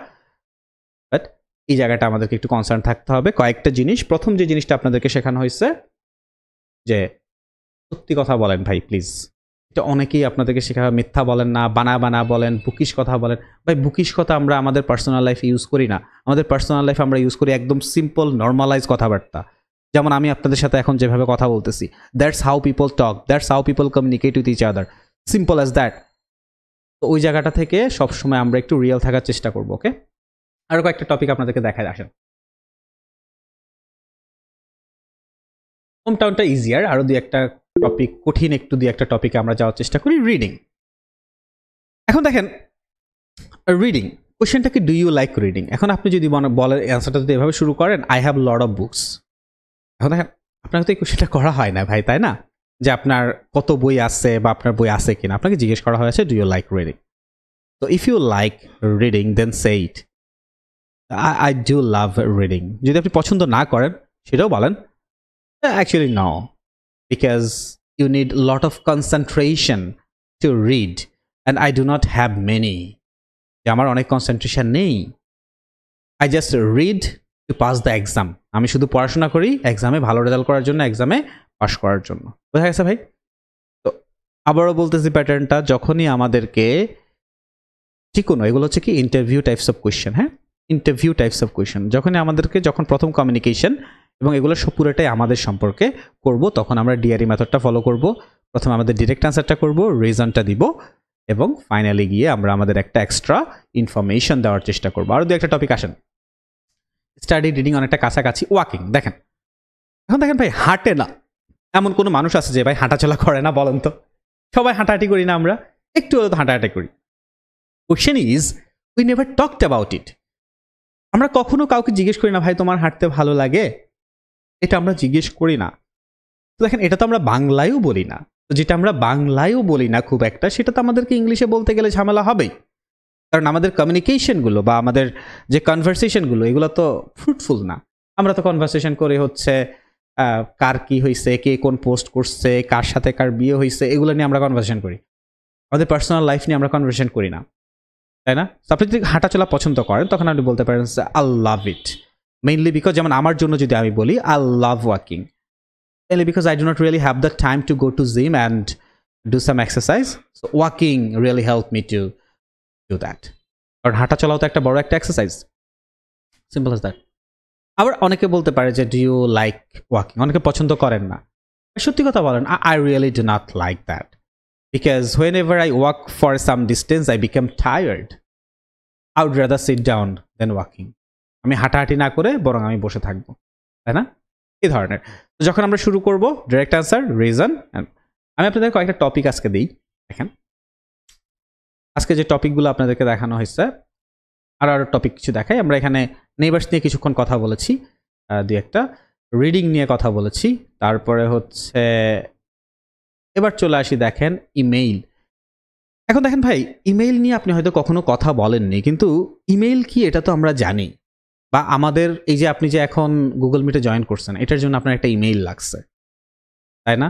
বাট এই জায়গাটা আমাদেরকে একটু কনসার্ন থাকতে হবে। কয়েকটা জিনিস, প্রথম যে জিনিসটা আপনাদেরকে শেখানো হয়েছে যে সত্যি কথা বলেন ভাই প্লিজ। এটা অনেকেই আপনাদেরকে শেখাবে, মিথ্যা বলেন না, বানা বানা বলেন, বুকিশ কথা বলেন। ভাই বুকিশ কথা আমরা আমাদের পার্সোনাল লাইফে ইউজ করি না। আমাদের পার্সোনাল লাইফে আমরা ইউজ করি একদম সিম্পল নর্মালাইজ কথাবার্তা। যেমন আমি আপনাদের সাথে এখন যেভাবে কথা বলতেছি, that's how people talk, that's how people communicate with each other, simple as that. তো ওই জায়গাটা থেকে সবসময় আমরা একটু রিয়েল থাকার চেষ্টা করবো। ওকে, আরও কয়েকটা টপিক আপনাদেরকে দেখায় আসেন। হোম টাউনটা ইজিয়ার, আরও দুই একটা টপিক কঠিন, একটু দুই একটা টপিকে আমরা যাওয়ার চেষ্টা করি। রিডিং, এখন দেখেন রিডিং কোয়েশ্চেনটা কি, ডু ইউ লাইক রিডিং? এখন আপনি যদি বলেন অ্যান্সারটা যদি এভাবে শুরু করেন, I have lot of books. এখন দেখেন আপনাকে তো এই কোয়েশ্চেনটা করা হয় না ভাই, তাই না? যে আপনার কত বই আছে বা আপনার বই আছে কিনা, আপনাকে জিজ্ঞেস করা হয়েছে ডু ইউ লাইক রিডিং। তো if you like reading then say it, I do love reading. যদি আপনি পছন্দ না করেন সেটাও বলেন actually no, because you need lot of concentration to read and I do not have many. যে আমার অনেক কনসেন্ট্রেশন নেই, I just read to pass the exam. আমি শুধু পড়াশোনা করি এক্সামে ভালো রেজাল্ট করার জন্য, এক্সামে পাস করার জন্য। বোঝা গেছে ভাই? তো আবারও বলতেছি প্যাটার্নটা, যখনই আমাদেরকে যে কোনো, এগুলো হচ্ছে কি ইন্টারভিউ টাইপস অফ কোয়েশ্চেন, হ্যাঁ, ইন্টারভিউ টাইপস অফ কোয়েশ্চেন। যখনই আমাদেরকে, যখন প্রথম কমিউনিকেশন এবং এগুলো পুরোটাই আমাদের সম্পর্কে করব, তখন আমরা ডিআরই মেথডটা ফলো করব। প্রথমে আমাদের ডিরেক্ট অ্যান্সারটা করব, রিজনটা দিব, এবং ফাইনালি গিয়ে আমরা আমাদের একটা এক্সট্রা ইনফরমেশন দেওয়ার চেষ্টা করবো। আরও দু একটা টপিক আসেন। স্টাডি, রিডিং অনেকটা কাছাকাছি। ওয়াকিং, দেখেন এখন দেখেন ভাই, হাঁটে না এমন কোনো মানুষ আছে যে ভাই হাঁটাচলা করে না? বলেন তো, সবাই হাঁটাহাঁটি করি না আমরা? একটু হলে তো হাঁটাহাঁটি করি। Question is we never talked about it. আমরা কখনো কাউকে জিজ্ঞেস করি না ভাই তোমার হাঁটতে ভালো লাগে, এটা আমরা জিজ্ঞেস করি না। তো দেখেন এটা তো আমরা বাংলায়ও বলি না, তো যেটা আমরা বাংলায়ও বলি না খুব একটা, সেটা তো আমাদেরকে ইংলিশে বলতে গেলে ঝামেলা হবেই। কারণ আমাদের কমিউনিকেশনগুলো বা আমাদের যে কনভারসেশনগুলো, এগুলো তো ফ্রুটফুল না। আমরা তো কনভারসেশন করে হচ্ছে কার কি হয়েছে, কে কোন পোস্ট করছে, কার সাথে কার বিয়ে হয়েছে, এগুলো নিয়ে আমরা কনভারসেশন করি। আমাদের পার্সোনাল লাইফ নিয়ে আমরা কনভারসেশন করি না, তাই না? আপনি যদি হাঁটাচলা পছন্দ করেন তখন আপনি বলতে পারেন I love it, mainly because, যেমন আমার জন্য যদি আমি বলি I love walking, mainly because I do not really have the time to go to gym and do some exercise. So walking really helped me to do that. কারণ হাঁটা চলাও তো একটা বড় একটা এক্সারসাইজ, সিম্পল as that. আবার অনেকে বলতে পারে যে ডু ইউ লাইক ওয়াকিং, অনেকে পছন্দ করেন না। সত্যি কথা বলেন, I really do not like that, because whenever I walk for some distance I become tired. I would rather sit down than walking. আমি হাঁটাহাঁটি না করে বরং আমি বসে থাকবো, তাই না? এই ধরনের। তো যখন আমরা শুরু করব, ডিরেক্ট অ্যান্সার, রিজন। আমি আপনাদের কয়েকটা টপিক আজকে দিই। দেখেন আজকে যে টপিকগুলো আপনাদেরকে দেখানো হয়েছে, আরও টপিক কিছু দেখাই। আমরা এখানে নেইবার্স নিয়ে কিছুক্ষণ কথা বলেছি, দুই একটা রিডিং নিয়ে কথা বলেছি, তারপরে হচ্ছে এবার চলে আসি দেখেন ইমেইল। এখন দেখেন ভাই, ইমেইল নিয়ে আপনি হয়তো কখনো কথা বলেননি, কিন্তু ইমেইল কি এটা তো আমরা জানি। বা আমাদের এই যে আপনি যে এখন গুগল মিটে জয়েন করছেন, এটার জন্য আপনার একটা ইমেইল লাগছে, তাই না?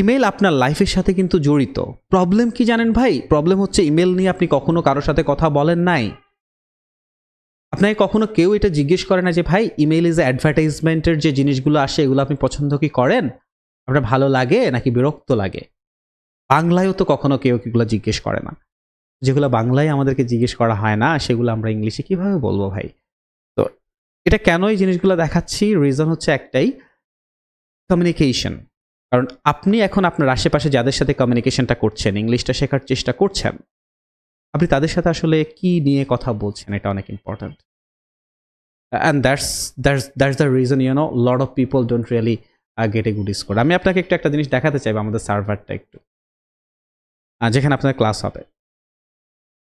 ইমেইল আপনার লাইফের সাথে কিন্তু জড়িত। প্রবলেম কি জানেন ভাই? প্রবলেম হচ্ছে ইমেইল নিয়ে আপনি কখনো কারোর সাথে কথা বলেন নাই। আপনাকে কখনো কেউ এটা জিজ্ঞেস করে না যে ভাই ইমেইলে যে অ্যাডভার্টাইজমেন্টের যে জিনিসগুলো আসে, এগুলো আপনি পছন্দ কি করেন, আপনার ভালো লাগে নাকি বিরক্ত লাগে? বাংলায়ও তো কখনো কেউ এগুলো জিজ্ঞেস করে না। যেগুলো বাংলায় আমাদেরকে জিজ্ঞেস করা হয় না, সেগুলো আমরা ইংলিশে কিভাবে বলবো ভাই? তো এটা কেন এই জিনিসগুলো দেখাচ্ছি, রিজন হচ্ছে একটাই, কমিউনিকেশন। কারণ আপনি এখন আপনার আশেপাশে যাদের সাথে কমিউনিকেশনটা করছেন, ইংলিশটা শেখার চেষ্টা করছেন, আপনি তাদের সাথে আসলে কি নিয়ে কথা বলছেন, এটা অনেক important. And that's the reason lot of people don't really gate a good score. আমি আপনাকে একটা জিনিস দেখাতে চাইবো, আমাদের সার্ভারটা একটু, যেখানে আপনার ক্লাস হবে।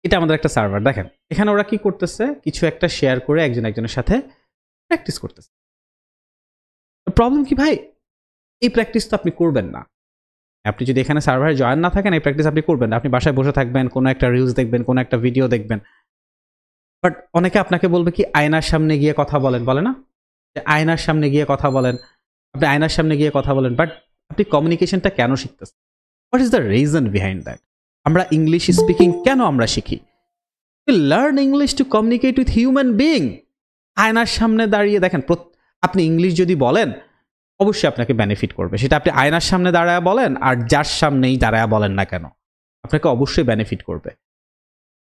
এটা আমাদের একটা সার্ভার, দেখেন এখানে ওরা কি করতেছে, কিছু একটা শেয়ার করে একজন একজনের সাথে প্র্যাকটিস করতেছে। প্রবলেম কি ভাই? এই প্র্যাকটিস তো আপনি করবেন না। আপনি যদি এখানে সার্ভারে জয়েন না থাকেন, এই প্র্যাকটিস আপনি করবেন না। আপনি বাসায় বসে থাকবেন, কোনো একটা রিলস দেখবেন, কোনো একটা ভিডিও দেখবেন, বাট অনেকে আপনাকে বলবে কি আয়নার সামনে গিয়ে কথা বলেন, বলে না যে আয়নার সামনে গিয়ে কথা বলেন, আপনি আয়নার সামনে গিয়ে কথা বলেন, বাট আপনি কমিউনিকেশনটা কেন শিখতেছেন? What is the reason behind that? আমরা ইংলিশ স্পিকিং কেন আমরা শিখি? We learn English to communicate with human being. আয়নার সামনে দাঁড়িয়ে দেখেন, আপনি ইংলিশ যদি বলেন অবশ্যই আপনাকে বেনিফিট করবে, সেটা আপনি আয়নার সামনে দাঁড়ায় বলেন আর যার সামনেই দাঁড়ায় বলেন না কেন, আপনাকে অবশ্যই বেনিফিট করবে।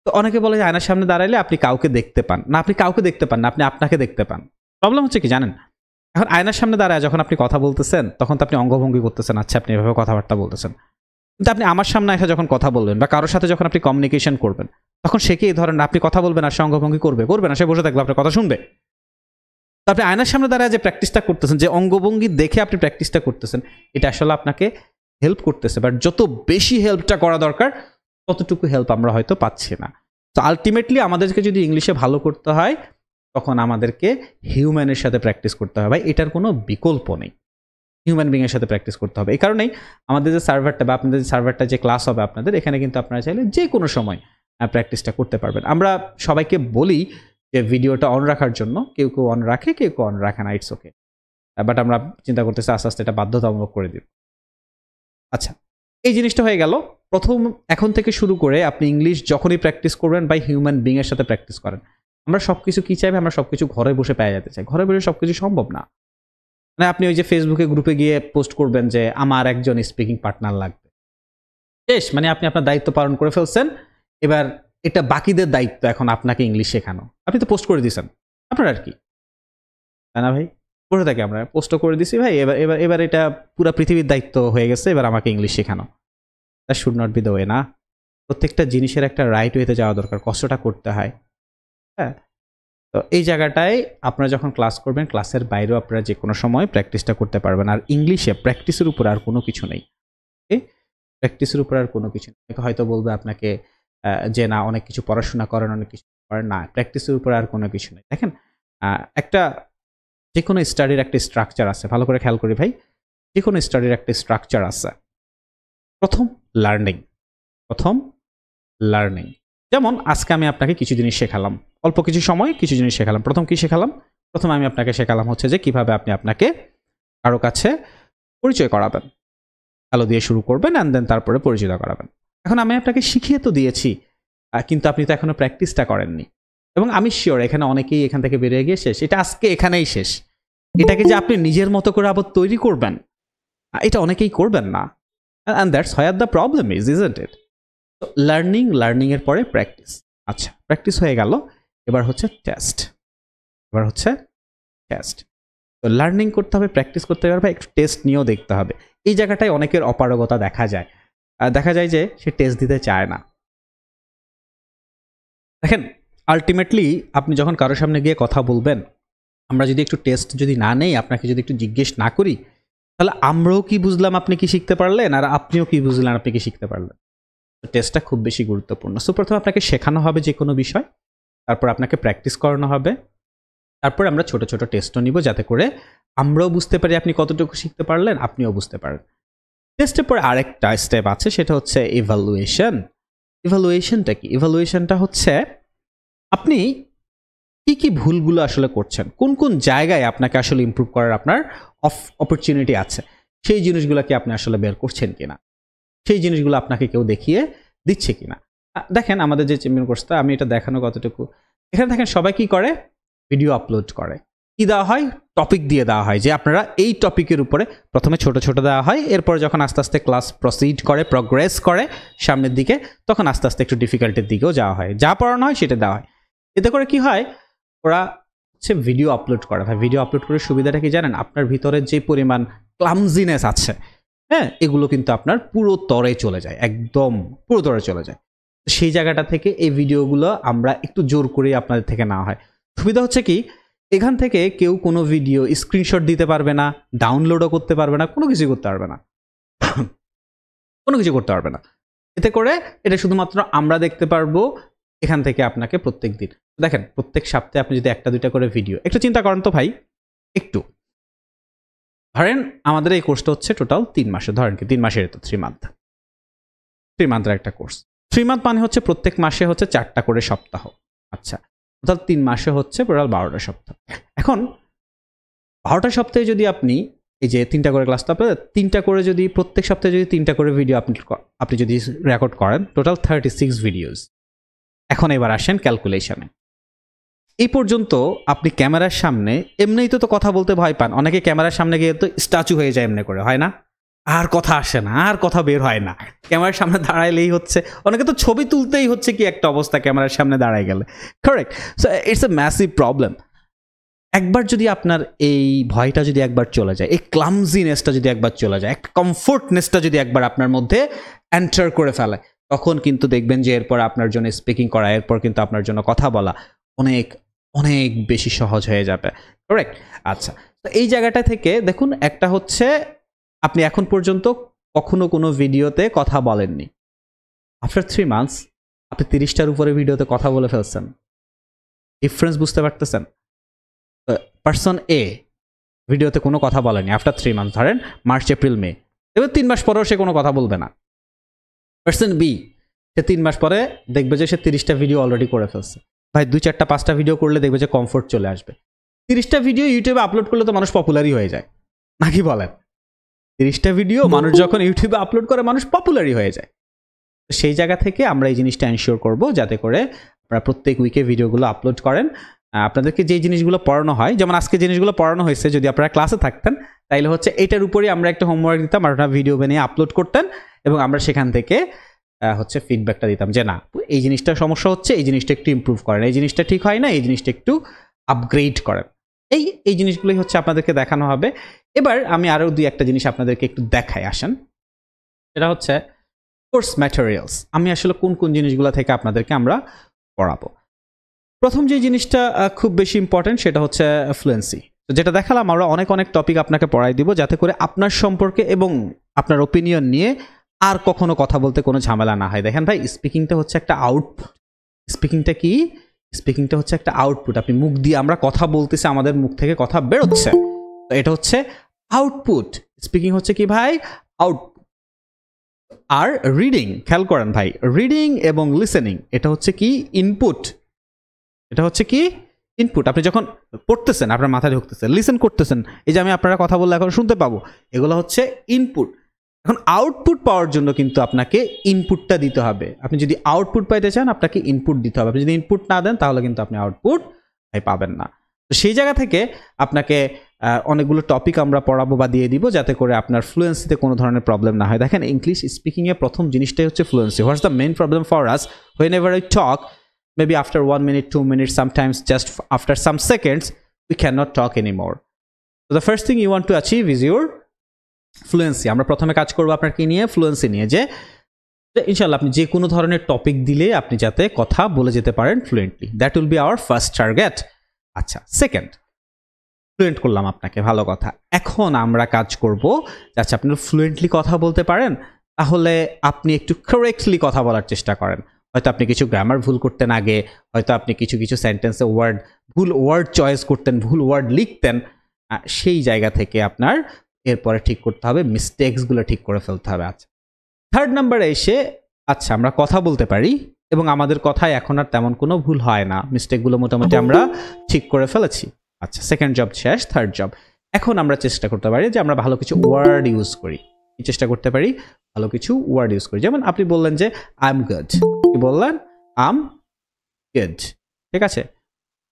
তো অনেকে বলে যে আয়নার সামনে দাঁড়াইলে আপনি কাউকে দেখতে পান না, আপনি কাউকে দেখতে পান না, আপনি আপনাকে দেখতে পান। প্রবলেম হচ্ছে কি জানেন, এখন আয়নার সামনে দাঁড়ায় যখন আপনি কথা বলতেছেন তখন তো আপনি অঙ্গভঙ্গি করতেছেন, আচ্ছা আপনি এভাবে কথাবার্তা বলতেছেন, কিন্তু আপনি আমার সামনে এসে যখন কথা বলবেন বা কারোর সাথে যখন আপনি কমিউনিকেশন করবেন তখন সে কি ধরেন আপনি কথা বলবেন আর সে অঙ্গভঙ্গি করবে না, সে বসে থাকবে আপনার কথা শুনবে। তো আপনি আয়নার সামনে দাঁড়ায় যে প্র্যাকটিসটা করতেছেন, যে অঙ্গভঙ্গি দেখে আপনি প্র্যাকটিসটা করতেছেন, এটা আসলে আপনাকে হেল্প করতেছে, বাট যত বেশি হেল্পটা করা দরকার ততটুকু হেল্প আমরা হয়তো পাচ্ছি না। তো আলটিমেটলি আমাদেরকে যদি ইংলিশে ভালো করতে হয় তখন আমাদেরকে হিউম্যানের সাথে প্র্যাকটিস করতে হবে, এটার কোনো বিকল্প নেই। হিউম্যান বিং এর সাথে প্র্যাকটিস করতে হবে। এই কারণেই আমাদের যে সার্ভারটা বা আপনাদের যে সার্ভারটা যে ক্লাস হবে আপনাদের, এখানে কিন্তু আপনারা চাইলে যে কোনো সময় প্র্যাকটিসটা করতে পারবেন। আমরা সবাইকে বলি যে ভিডিওটা অন রাখার জন্য, কেউ কেউ অন রাখে, কেউ কেউ অন রাখে না, ইটস ওকে, বাট আমরা চিন্তা করতেছি আস্তে আস্তে এটা বাধ্যতামূলক করে দিব। আচ্ছা, এই জিনিসটা হয়ে গেল। প্রথম এখন থেকে শুরু করে আপনি ইংলিশ যখনই প্র্যাকটিস করবেন বা হিউম্যান বিং এর সাথে প্র্যাকটিস করেন, আমরা সবকিছু কি চাইবে, আমরা সবকিছু ঘরে বসে পেয়ে যেতে চাই। ঘরে বসে সবকিছু সম্ভব না। মানে আপনি ওই যে ফেসবুকে গ্রুপে গিয়ে পোস্ট করবেন যে আমার একজন স্পিকিং পার্টনার লাগবে, শেষ, মানে আপনি আপনার দায়িত্ব পালন করে ফেলছেন। এবার এটা বাকিদের দায়িত্ব এখন আপনাকে ইংলিশ শেখানো। আপনি তো পোস্ট করে দিয়েছেন, আপনার আর কি, তাই না ভাই? বসে থাকি আমরা, পোস্টও করে দিছি ভাই, এবার এবার এবার এটা পুরো পৃথিবীর দায়িত্ব হয়ে গেছে, এবার আমাকে ইংলিশ শেখানো। That should not be the way, না। প্রত্যেকটা জিনিসের একটা রাইট ওয়েতে যাওয়া দরকার, কষ্টটা করতে হয়। হ্যাঁ, তো এই জায়গাটায় আপনারা যখন ক্লাস করবেন, ক্লাসের বাইরেও আপনারা যে কোনো সময় প্র্যাকটিসটা করতে পারবেন। আর ইংলিশে প্র্যাকটিসের উপর আর কোনো কিছু নেই, প্র্যাকটিসের উপর আর কোনো কিছু নেই। হয়তো বলবে আপনাকে যে না অনেক কিছু পড়াশোনা করেন, অনেক কিছু করেন, না, প্র্যাকটিসের উপর আর কোনো কিছু নেই। দেখেন, একটা যে কোনো স্টাডির একটা স্ট্রাকচার আছে, ভালো করে খেয়াল করি ভাই, যে কোনো স্টাডির একটা স্ট্রাকচার আছে। প্রথম লার্নিং, যেমন আজকে আমি আপনাকে কিছু জিনিস শেখালাম, অল্প কিছু সময় কিছু জিনিস শেখালাম। প্রথম কি শেখালাম? প্রথম আমি আপনাকে শেখালাম হচ্ছে যে কিভাবে আপনি আপনাকে কারো কাছে পরিচয় করাবেন, হ্যালো দিয়ে শুরু করবেন অ্যান্ড দেন তারপরে পরিচিত করাবেন। এখন আমি আপনাকে শিখিয়ে তো দিয়েছি, কিন্তু আপনি তো এখনো প্র্যাকটিসটা করেননি। এবং আমি শিওর এখানে অনেকেই এখান থেকে বেরিয়ে গিয়ে শেষ, এটা আজকে এখানেই শেষ। এটাকে যে আপনি নিজের মতো করে আবার তৈরি করবেন, এটা অনেকেই করবেন না। And that's where the problem is, isn't it? তো লার্নিং এর পরে প্র্যাকটিস। আচ্ছা, প্র্যাকটিস হয়ে গেল, এবার হচ্ছে টেস্ট। তো লার্নিং করতে হবে, প্র্যাকটিস করতে হবে, একটু টেস্ট নিয়েও দেখতে হবে। এই জায়গাটায় অনেকের অপারগতা দেখা যায়। যে সে টেস্ট দিতে চায় না। দেখেন, আলটিমেটলি আপনি যখন কারোর সামনে গিয়ে কথা বলবেন, আমরা যদি একটু টেস্ট যদি না নেই, আপনাকে যদি একটু জিজ্ঞেস না করি, তাহলে আমরাও কি বুঝলাম আপনি কি শিখতে পারলেন, আর আপনিও কি বুঝলেন আপনি কি শিখতে পারলেন। টেস্টটা খুব বেশি গুরুত্বপূর্ণ। সো প্রথমে আপনাকে শেখানো হবে যে কোনো বিষয়, তারপর আপনাকে প্র্যাকটিস করানো হবে, তারপর আমরা ছোট ছোট টেস্টও নিব, যাতে করে আমরাও বুঝতে পারি আপনি কতটুকু শিখতে পারলেন, আপনিও বুঝতে পারেন। টেস্টের পরে আরেকটা স্টেপ আছে, সেটা হচ্ছে ইভ্যালুয়েশন। ইভ্যালুয়েশনটা কি? ইভ্যালুয়েশনটা হচ্ছে আপনি কি কি ভুলগুলো আসলে করছেন, কোন কোন জায়গায় আপনাকে আসলে ইমপ্রুভ করার আপনার অপরচুনিটি আছে, সেই জিনিসগুলো কি আপনি আসলে বের করছেন কিনা, সেই জিনিসগুলো আপনাকে কেউ দেখিয়ে দিচ্ছে কিনা। দেখেন আমাদের যে চেম্পিয়ন কোর্সটা, আমি এটা দেখানো কতটুকু, এখানে দেখেন সবাই কি করে, ভিডিও আপলোড করে। কি দেওয়া হয়? টপিক দিয়ে দেওয়া হয় যে আপনারা এই টপিকের উপরে, প্রথমে ছোট ছোট দেওয়া হয়, এরপর যখন আস্তে আস্তে ক্লাস প্রগ্রেস করে সামনের দিকে, তখন আস্তে আস্তে একটু ডিফিকাল্টির দিকেও যাওয়া হয়, যা পড়ানো হয় সেটা দেওয়া হয়। এতে করে কি হয়, ওরা হচ্ছে ভিডিও আপলোড করে। ভাই, ভিডিও আপলোড করে সুবিধাটা কি জানেন? আপনার ভিতরে যে পরিমাণ ক্লামজিনেস আছে, হ্যাঁ, এগুলো কিন্তু আপনার পুরো তরে চলে যায়, একদম পুরো তরে চলে যায়। সেই জায়গাটা থেকে এই ভিডিওগুলো আমরা একটু জোর করে আপনাদের থেকে নেওয়া হয়। সুবিধা হচ্ছে কি, এখান থেকে কেউ কোনো ভিডিও স্ক্রিনশট দিতে পারবে না, ডাউনলোডও করতে পারবে না, কোনো কিছু করতে পারবে না, এতে করে এটা শুধুমাত্র আমরা দেখতে পারবো এখান থেকে আপনাকে প্রত্যেক দিন। দেখেন, প্রত্যেক সপ্তাহে আপনি যদি একটা দুইটা করে ভিডিও, একটু চিন্তা করেন তো ভাই, একটু ধরেন আমাদের এই কোর্সটা হচ্ছে টোটাল 3 মাসে, ধরেন কি 3 মাসের, তো 3 মান্থের একটা কোর্স। 3 মান্থ মানে হচ্ছে প্রত্যেক মাসে হচ্ছে 4টা করে সপ্তাহ। আচ্ছা, টোটাল 3 মাসে হচ্ছে টোটাল 12টা সপ্তাহ। এখন 12টা সপ্তাহে যদি আপনি এই যে 3টা করে ক্লাস, তারপরে 3টা করে যদি প্রত্যেক সপ্তাহে যদি 3টা করে ভিডিও আপনি যদি রেকর্ড করেন, টোটাল 36 ভিডিওস। এখন এবার আসেন ক্যালকুলেশনে। এই পর্যন্ত আপনি ক্যামেরার সামনে এমনিই তো কথা বলতে ভয় পান, অনেকে ক্যামেরার সামনে গিয়ে তো স্ট্যাচু হয়ে যায়, এমনি করে হয় না, আর কথা আসে না, আর কথা বের হয় না, ক্যামেরার সামনে দাঁড়াইলেই হচ্ছে, অনেকে তো ছবি তুলতেই হচ্ছে কি একটা অবস্থা ক্যামেরার সামনে দাঁড়ায় গেলে, correct? So it's a massive problem. একবার যদি আপনার এই ভয়টা যদি একবার চলে যায়, এই ক্লামজিনেসটা যদি একবার চলে যায়, কমফোর্টনেসটা যদি একবার আপনার মধ্যে এন্টার করে ফেলে, তখন কিন্তু দেখবেন যে এরপর আপনার জন্য স্পিকিং করা, এরপর কিন্তু আপনার জন্য কথা বলা অনেক অনেক বেশি সহজ হয়ে যাবে, কারেক্ট? আচ্ছা, তো এই জায়গাটা থেকে দেখুন, একটা হচ্ছে আপনি এখন পর্যন্ত কখনো কোনো ভিডিওতে কথা বলেননি, আফটার 3 মান্থস আপনি 30টার উপরে ভিডিওতে কথা বলে ফেলছেন। ডিফারেন্স বুঝতে পারতেছেন? পার্সন এ ভিডিওতে কোনো কথা বলেনি আফটার 3 মান্থস, ধরেন মার্চ এপ্রিল মে, এবার 3 মাস পরেও সে কোনো কথা বলবে না। পার্সন বি, সে 3 মাস পরে দেখবে যে সে 30টা ভিডিও অলরেডি করে ফেলছে। ভাই 2, 4টা 5টা ভিডিও করলে দেখবে যে কমফোর্ট চলে আসবে। 30টা ভিডিও ইউটিউবে আপলোড করলে তো মানুষ পপুলারই হয়ে যায়, নাকি বলেন? 30টা ভিডিও মানুষ যখন ইউটিউবে আপলোড করে, মানুষ পপুলারই হয়ে যায়। সেই জায়গা থেকে আমরা এই জিনিসটা এনশিওর করব যাতে করে আপনারা প্রত্যেক উইকে ভিডিওগুলো আপলোড করেন। আপনাদেরকে যে জিনিসগুলো পড়ানো হয়, যেমন আজকে জিনিসগুলো পড়ানো হয়েছে, যদি আপনারা ক্লাসে থাকতেন তাইলে হচ্ছে এটার উপরেই আমরা একটা হোমওয়ার্ক দিতাম, আর আপনারা ভিডিও বানিয়ে আপলোড করতেন এবং আমরা সেখান থেকে হচ্ছে ফিডব্যাকটা দিতাম যে না, এই জিনিসটা সমস্যা হচ্ছে, এই জিনিসটা একটু ইমপ্রুভ করেন, এই জিনিসটা ঠিক হয় না, এই জিনিসটা একটু আপগ্রেড করেন। এই জিনিসগুলোই হচ্ছে আপনাদেরকে দেখানো হবে। এবার আমি আরও 2-1টা জিনিস আপনাদেরকে একটু দেখাই, আসেন। সেটা হচ্ছে কোর্স ম্যাটেরিয়ালস। আমি আসলে কোন কোন জিনিসগুলো থেকে আপনাদেরকে আমরা পড়াবো। প্রথম যে জিনিসটা খুব বেশি ইম্পর্টেন্ট সেটা হচ্ছে ফ্লুয়েন্সি। তো যেটা দেখালাম, আমরা অনেক অনেক টপিক আপনাকে পড়াই দিব যাতে করে আপনার সম্পর্কে এবং আপনার ওপিনিয়ন নিয়ে আর কখনো কথা বলতে কোনো ঝামেলা না হয়। দেখেন ভাই, স্পিকিংটা হচ্ছে একটা আউটপুট। স্পিকিংটা কি? স্পিকিংটা হচ্ছে একটা আউটপুট। আপনি মুখ দিয়ে আমরা কথা বলতেছি, আমাদের মুখ থেকে কথা বেরোচ্ছে, তো এটা হচ্ছে আউটপুট। স্পিকিং হচ্ছে কি ভাই? আউটপুট। আর রিডিং, খেয়াল করেন ভাই, রিডিং এবং লিসেনিং এটা হচ্ছে কি? ইনপুট। এটা হচ্ছে কি? ইনপুট। আপনি যখন পড়তেছেন, আপনার মাথায় ঢুকতেছে, লিসেন করতেছেন, এই যে আমি আপনারা কথা বললে এখন শুনতে পাবো, এগুলো হচ্ছে ইনপুট। এখন আউটপুট পাওয়ার জন্য কিন্তু আপনাকে ইনপুটটা দিতে হবে। আপনি যদি আউটপুট পাইতে চান, আপনাকে ইনপুট দিতে হবে। আপনি যদি ইনপুট না দেন, তাহলে কিন্তু আপনি আউটপুট পাবেন না। তো সেই জায়গা থেকে আপনাকে অনেকগুলো টপিক আমরা পড়াবো বা দিয়ে দিব যাতে করে আপনার ফ্লুয়েন্সিতে কোনো ধরনের প্রবলেম না হয়। দেখেন, ইংলিশ স্পিকিংয়ে প্রথম জিনিসটাই হচ্ছে fluency. What's the main problem for us when ever I talk, maybe after 1 minute, 2 minutes, sometimes just after some seconds, we cannot talk anymore. So the first thing you want to achieve is your fluency. আমরা প্রথমে কাজ করব আপনার কি নিয়ে? Fluency নিয়ে। যে ইনশাআল্লাহ আপনি যে কোনো ধরনের টপিক দিলে আপনি যাতে কথা বলে যেতে পারেন fluently, that will be our first target. আচ্ছা, সেকেন্ড, ফ্লুয়েন্ট করলাম আপনাকে, ভালো কথা। এখন আমরা কাজ করব, আচ্ছা আপনি ফ্লুয়েন্টলি কথা বলতে পারেন, তাহলে আপনি একটু কারেক্টলি কথা বলার চেষ্টা করেন। হয়তো আপনি কিছু গ্রামার ভুল করতেন আগে, হয়তো আপনি কিছু কিছু সেন্টেন্সে ভুল ওয়ার্ড চয়েস করতেন, ভুল ওয়ার্ড লিখতেন। সেই জায়গা থেকে আপনার এরপরে ঠিক করতে হবে, মিস্টেক্সগুলো ঠিক করে ফেলতে হবে। আচ্ছা, থার্ড নাম্বারে এসে, আচ্ছা আমরা কথা বলতে পারি এবং আমাদের কথায় এখন আর তেমন কোনো ভুল হয় না, মিস্টেকগুলো মোটামুটি আমরা ঠিক করে ফেলেছি। আচ্ছা, সেকেন্ড জব শেষ, থার্ড জব। এখন আমরা চেষ্টা করতে পারি যে আমরা ভালো কিছু ওয়ার্ড ইউজ করি। চেষ্টা করতে পারি ভালো কিছু ওয়ার্ড ইউজ করি। যেমন আপনি বললেন যে আই এম গুড, কি বললেন? আই এম গুড, ঠিক আছে?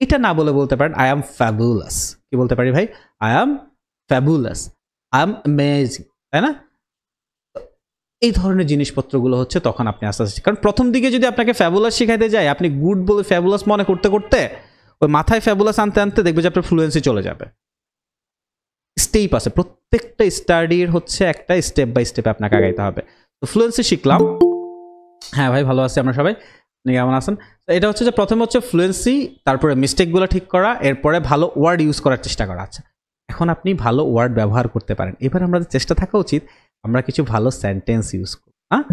এটা না বলে বলতে পারেন আই এম ফ্যাবুলাস। কি বলতে পারি ভাই? I am fabulous, I am amazing, তাই না? এই ধরনের জিনিসপত্রগুলো হচ্ছে তখন আপনি আস্তে আস্তে, কারণ প্রথম দিকে যদি আপনাকে ফ্যাবুলাস শিখাইতে যায়, আপনি গুড বলে ফ্যাবুলাস মনে করতে করতে ওই মাথায় ফ্যাবুলাস আনতে আনতে দেখবে যে আপনার ফ্লুয়েন্সি চলে যাবে। স্টেপ আছে, প্রত্যেকটা স্টাডির হচ্ছে একটা স্টেপ বাই স্টেপ আপনাকে আগাইতে হবে। তো ফ্লুয়েন্সি শিখলাম। হ্যাঁ ভাই, ভালো আছি, আমরা সবাই। আপনি কেমন আছেন? তো এটা হচ্ছে যে প্রথমে হচ্ছে ফ্লুয়েন্সি, তারপরে মিস্টেকগুলো ঠিক করা, এরপরে ভালো ওয়ার্ড ইউজ করার চেষ্টা করা। আচ্ছা, এখন আপনি ভালো ওয়ার্ড ব্যবহার করতে পারেন। এবার আমাদের চেষ্টা থাকা উচিত আমরা কিছু ভালো সেন্টেন্স ইউজ করব। হ্যাঁ,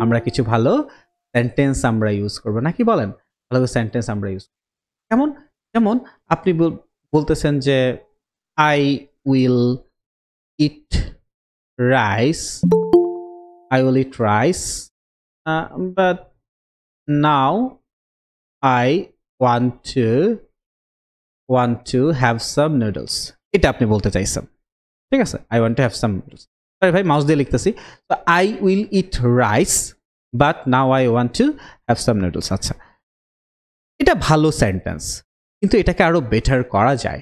আমরা কিছু ভালো সেন্টেন্স আমরা ইউজ করবো, নাকি বলেন? ভালো সেন্টেন্স আমরা ইউজ করব। যেমন যেমন আপনি বলতেছেন যে I will eat rice, I will eat rice, but now I want to have some noodles, এটা আপনি বলতে চাইছেন, ঠিক আছে? I want to have some noodles. Sorry ভাই, মাউস দিয়ে লিখতেছি। তো I will eat rice but now I want to have some noodles। আচ্ছা, এটা ভালো সেন্টেন্স, কিন্তু এটাকে আরো বেটার করা যায়।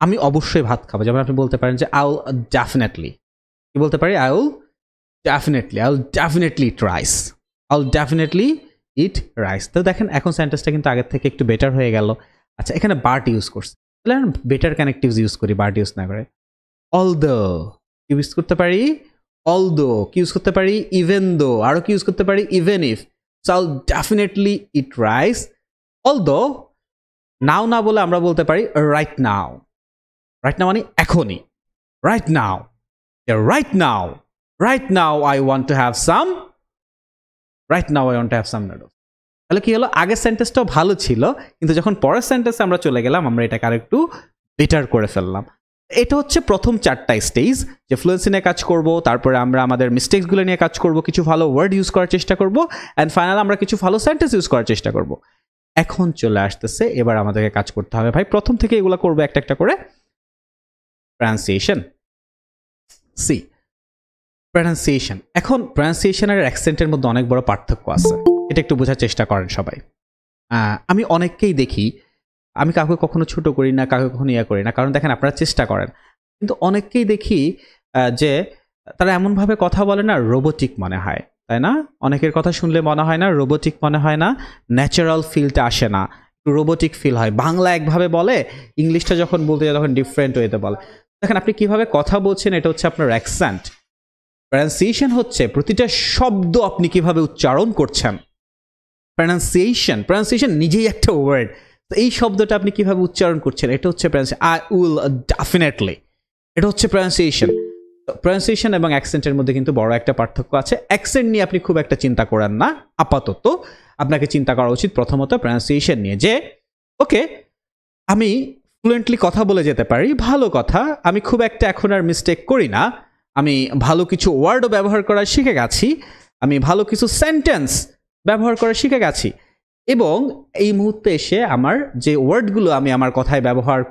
আমি অবশ্যই ভাত খাবো, যেমন আপনি বলতে পারেন যে I'll definitely, কি বলতে পারি? I'll definitely eat rice, I'll definitely eat rice। তো দেখেন এখন সেন্টেন্সটা কিন্তু আগের থেকে একটু বেটার হয়ে গেল। আচ্ছা, এখানে বাট ইউজ করছে, তাহলে বেটার কানেক্টিভস ইউজ করি, বাট ইউজ না করে। অলদো ইউজ করতে পারি, অলদো কি ইউজ করতে পারি? ইভেন দো, আরো কি ইউজ করতে পারি? Even if. So I'll definitely eat rice although now না বলে আমরা বলতে পারি রাইট নাও। রাইট নাও মানে এখনই, right now, right now, right now I want to have some, right now I want to have some noodles। তাহলে কি হলো? আগের সেন্টেন্সটাও ভালো ছিল, কিন্তু যখন পরের সেন্টেন্সে আমরা চলে গেলাম, আমরা এটাকে আরেকটু বেটার করে ফেললাম। এটা হচ্ছে প্রথম 4টা স্টেজ, যে ফ্লুয়েন্সি নিয়ে কাজ করব, তারপরে আমরা আমাদের মিস্টেকসগুলো নিয়ে কাজ করব, কিছু ভালো ওয়ার্ড ইউজ করার চেষ্টা করব, অ্যান্ড ফাইনাল আমরা কিছু ভালো সেন্টেন্স ইউজ করার চেষ্টা করব। এখন চলে আসতেছে এবার আমাদেরকে কাজ করতে হবে ভাই, প্রথম থেকে এগুলো করবো একটা একটা করে। Pronunciation, see pronunciation. এখন প্রনাউন্সিয়েশন আর অ্যাকসেন্টের মধ্যে অনেক বড় পার্থক্য আছে, এটা একটু বোঝার চেষ্টা করেন সবাই। আমি অনেককেই দেখি, আমি কাউকে কখনো ছোট করি না, কাউকে কখনো ইয়া করি না, কারণ দেখেন আপনারা চেষ্টা করেন, কিন্তু অনেককেই দেখি যে তারা এমনভাবে কথা বলে না, রোবোটিক মনে হয়, তাই না? অনেকের কথা শুনলে মনে হয় না, রোবোটিক মনে হয় না, ন্যাচারাল ফিলটা আসে না, রোবোটিক ফিল হয়। বাংলা একভাবে বলে, ইংলিশটা যখন বলতে যায় তখন ডিফারেন্ট ওয়েতে বলে। দেখেন আপনি কিভাবে কথা বলছেন, এটা হচ্ছে আপনার অ্যাকসেন্ট। প্রনাউন্সিয়েশন হচ্ছে প্রতিটা শব্দ আপনি কিভাবে উচ্চারণ করছেন। প্রনাউন্সিয়েশন নিজেই একটা ওয়ার্ড, তো এই শব্দটা আপনি কিভাবে উচ্চারণ করছেন, এটা হচ্ছে প্রনাউন্সিয়েশন। আই উইল ডেফিনেটলি, এটা হচ্ছে প্রনাউন্সিয়েশন। প্রনাউন্সিয়েশন এবং অ্যাকসেন্টের মধ্যে কিন্তু বড় একটা পার্থক্য আছে। অ্যাকসেন্ট নিয়ে আপনি খুব একটা চিন্তা করেন না আপাতত, আপনাকে চিন্তা করা উচিত প্রথমত প্রনাউন্সিয়েশন নিয়ে, যে ওকে আমি ফ্লুয়েন্টলি কথা বলে যেতে পারি, ভালো কথা, আমি খুব একটা এখন আর মিস্টেক করি না, আমি ভালো কিছু ওয়ার্ডও ব্যবহার করা শিখে গেছি, আমি ভালো কিছু সেন্টেন্স ব্যবহার করা শিখে গেছি, এবং এই মুহূর্তে এসে আমার যে ওয়ার্ডগুলো আমি আমার কথায় ব্যবহার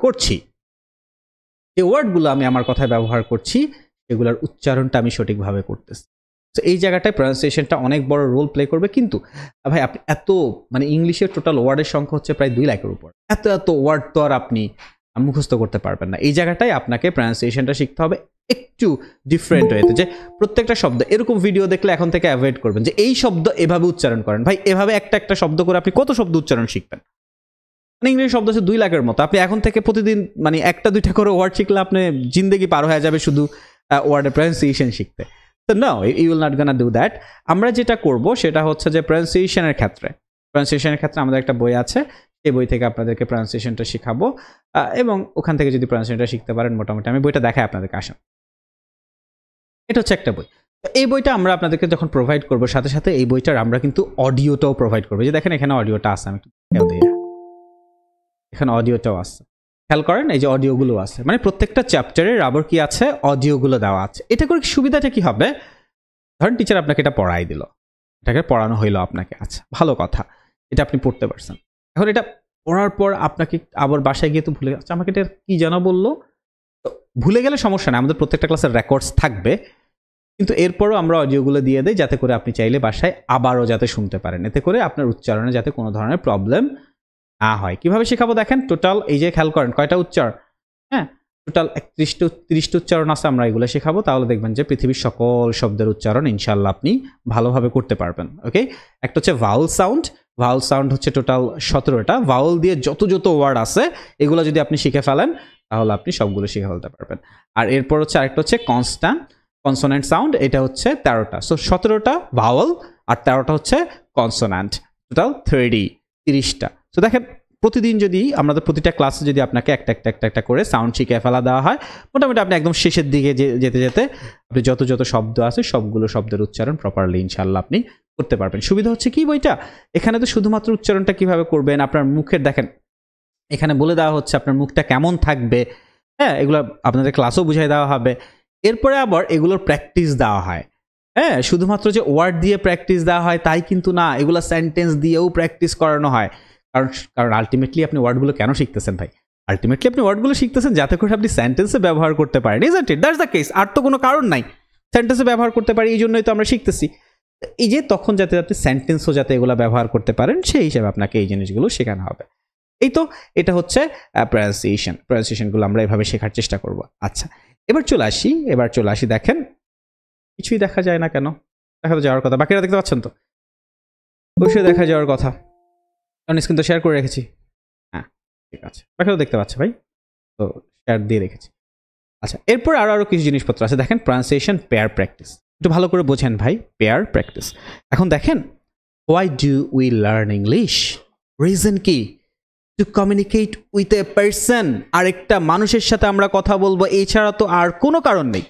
করছি, এগুলোর উচ্চারণটা আমি সঠিকভাবে করতেছি। তো এই জায়গাটায় প্রনাউন্সিয়েশনটা অনেক বড় রোল প্লে করবে। কিন্তু ভাই আপনি এত, মানে ইংলিশের টোটাল ওয়ার্ডের সংখ্যা হচ্ছে প্রায় 2 লাখের উপর, এত ওয়ার্ড তো আর আপনি মুখস্থ করতে পারবেন না। এই জায়গাটায় আপনাকে প্রনাউন্সিয়েশনটা শিখতে হবে একটু ডিফারেন্ট ওয়েতে, যে প্রত্যেকটা শব্দ, এরকম ভিডিও দেখলে এখন থেকে অ্যাভয়েড করবেন যে এই শব্দ এভাবে উচ্চারণ করেন। ভাই এভাবে একটা শব্দ করে আপনি কত শব্দ উচ্চারণ শিখবেন? মানে ইংরেজি শব্দ হচ্ছে 2 লাখের মতো, আপনি এখন থেকে প্রতিদিন মানে 1টা 2টা করে ওয়ার্ড শিখলে আপনি জিন্দেগি পার হয়ে যাবে শুধু ওয়ার্ডের প্রনাউন্সিয়েশন শিখতে। তো no, you will not gonna do that. আমরা যেটা করব সেটা হচ্ছে যে প্রনাউন্সিয়েশনের ক্ষেত্রে আমাদের একটা বই আছে, এই বই থেকে আপনাদেরকে প্রনাউন্সিয়েশনটা শেখাবো, এবং ওখান থেকে যদি প্রনাউন্সিয়েশনটা শিখতে পারেন মোটামুটি, আমি বইটা দেখাই আপনাদেরকে, আসেন। এটা হচ্ছে একটা বই। তো এই বইটা আমরা আপনাদেরকে যখন প্রোভাইড করবো, সাথে সাথে এই বইটার আমরা কিন্তু অডিওটাও প্রোভাইড করবো। যে দেখেন এখানে অডিওটা আছে, আমি এখানে অডিওটাও আছে, খেয়াল করেন এই যে অডিওগুলো আছে, মানে প্রত্যেকটা চ্যাপ্টারের আবার কি আছে, অডিওগুলো দেওয়া আছে। এটা করে সুবিধাটা কি হবে? ধরেন টিচার আপনাকে এটা পড়াই দিল, এটাকে পড়ানো হইলো আপনাকে, আচ্ছা ভালো কথা, এটা আপনি পড়তে পারছেন। এখন এটা পড়ার পর আপনাকে আবার বাসায় গিয়ে তো ভুলে যাচ্ছে, আমাকে এটা কি জানা বললো, তো ভুলে গেলে সমস্যা নেই, আমাদের প্রত্যেকটা ক্লাসের রেকর্ডস থাকবে, কিন্তু এরপরও আমরা অডিওগুলো দিয়ে দিই যাতে করে আপনি চাইলে বাসায় আবারও যাতে শুনতে পারেন, এতে করে আপনার উচ্চারণে যাতে কোনো ধরনের প্রবলেম না হয়। কিভাবে শেখাবো দেখেন, টোটাল এই যে খেয়াল করেন কয়টা উচ্চারণ, হ্যাঁ টোটাল 31টা উচ্চারণ আছে, আমরা এগুলো শেখাবো, তাহলে দেখবেন যে পৃথিবীর সকল শব্দের উচ্চারণ ইনশাল্লাহ আপনি ভালোভাবে করতে পারবেন। ওকে, একটা হচ্ছে ভাউল সাউন্ড হচ্ছে টোটাল 17টা, ভাউল দিয়ে যত ওয়ার্ড আছে এগুলো যদি আপনি শিখে ফেলেন তাহলে আপনি সবগুলো শিখে ফেলতে পারবেন। আর এরপর হচ্ছে আরেকটা হচ্ছে কনসোনেন্ট সাউন্ড, এটা হচ্ছে 13টা, সো 17টা ভাওয়াল আর 13টা হচ্ছে কনসোনেন্ট, টোটাল 30টা। তো দেখেন প্রতিদিন যদি আমাদের প্রতিটা ক্লাসে যদি আপনাকে একটা করে সাউন্ড শিখে ফেলা দেওয়া হয়, মোটামুটি আপনি একদম শেষের দিকে যেতে আপনি যত শব্দ আছে সবগুলো শব্দের উচ্চারণ প্রপারলি ইনশাল্লাহ আপনি করতে পারবেন। সুবিধা হচ্ছে কি বইটা, এখানে তো শুধুমাত্র উচ্চারণটা কিভাবে করবেন, আপনার মুখের দেখেন এখানে বলে দেওয়া হচ্ছে আপনার মুখটা কেমন থাকবে, হ্যাঁ এগুলো আপনাদের ক্লাসেও বুঝিয়ে দেওয়া হবে। এরপরে আবার এগুলোর প্র্যাকটিস দেওয়া হয়, হ্যাঁ, শুধুমাত্র যে ওয়ার্ড দিয়ে প্র্যাকটিস দেওয়া হয় তাই কিন্তু না, এগুলো সেন্টেন্স দিয়েও প্র্যাকটিস করানো হয়। কারণ কারণ আলটিমেটলি আপনি ওয়ার্ডগুলো কেন শিখতেছেন ভাই? আলটিমেটলি আপনি ওয়ার্ডগুলো শিখতেছেন যাতে করে আপনি সেন্টেন্সে ব্যবহার করতে পারেন, isn't it? That's the case. আর তো কোনো কারণ নাই, সেন্টেন্সে ব্যবহার করতে পারি, এই জন্যই তো আমরা শিখতেছি। এই যে তখন যাতে আপনি সেন্টেন্সও যাতে এগুলো ব্যবহার করতে পারেন, সেই হিসাবে আপনাকে এই জিনিসগুলো শেখানো হবে। এই তো, এটা হচ্ছে প্রনাউন্সিয়েশনগুলো আমরা এভাবে শেখার চেষ্টা করব। আচ্ছা, এবার চলে আসি। দেখেন, কিছুই দেখা যায় না কেন? দেখা তো যাওয়ার কথা, বাকিরা দেখতে পাচ্ছেন তো? অবশ্যই দেখা যাওয়ার কথা, কারণ স্ক্রিন তো শেয়ার করে রেখেছি। হ্যাঁ, ঠিক আছে, বাকিরাও দেখতে পাচ্ছে ভাই, তো শেয়ার দিয়ে রেখেছি। আচ্ছা, এরপর আরো কিছু জিনিসপত্র আছে। দেখেন, প্রনাউন্সিয়েশন পেয়ার প্র্যাকটিস, একটু ভালো করে বোঝেন ভাই, পেয়ার প্র্যাকটিস। এখন দেখেন, why do we learn English? Reason কি? To communicate with a person, আরেকটা মানুষের সাথে আমরা কথা বলবো, এছাড়া তো আর কোনো কারণ নেই।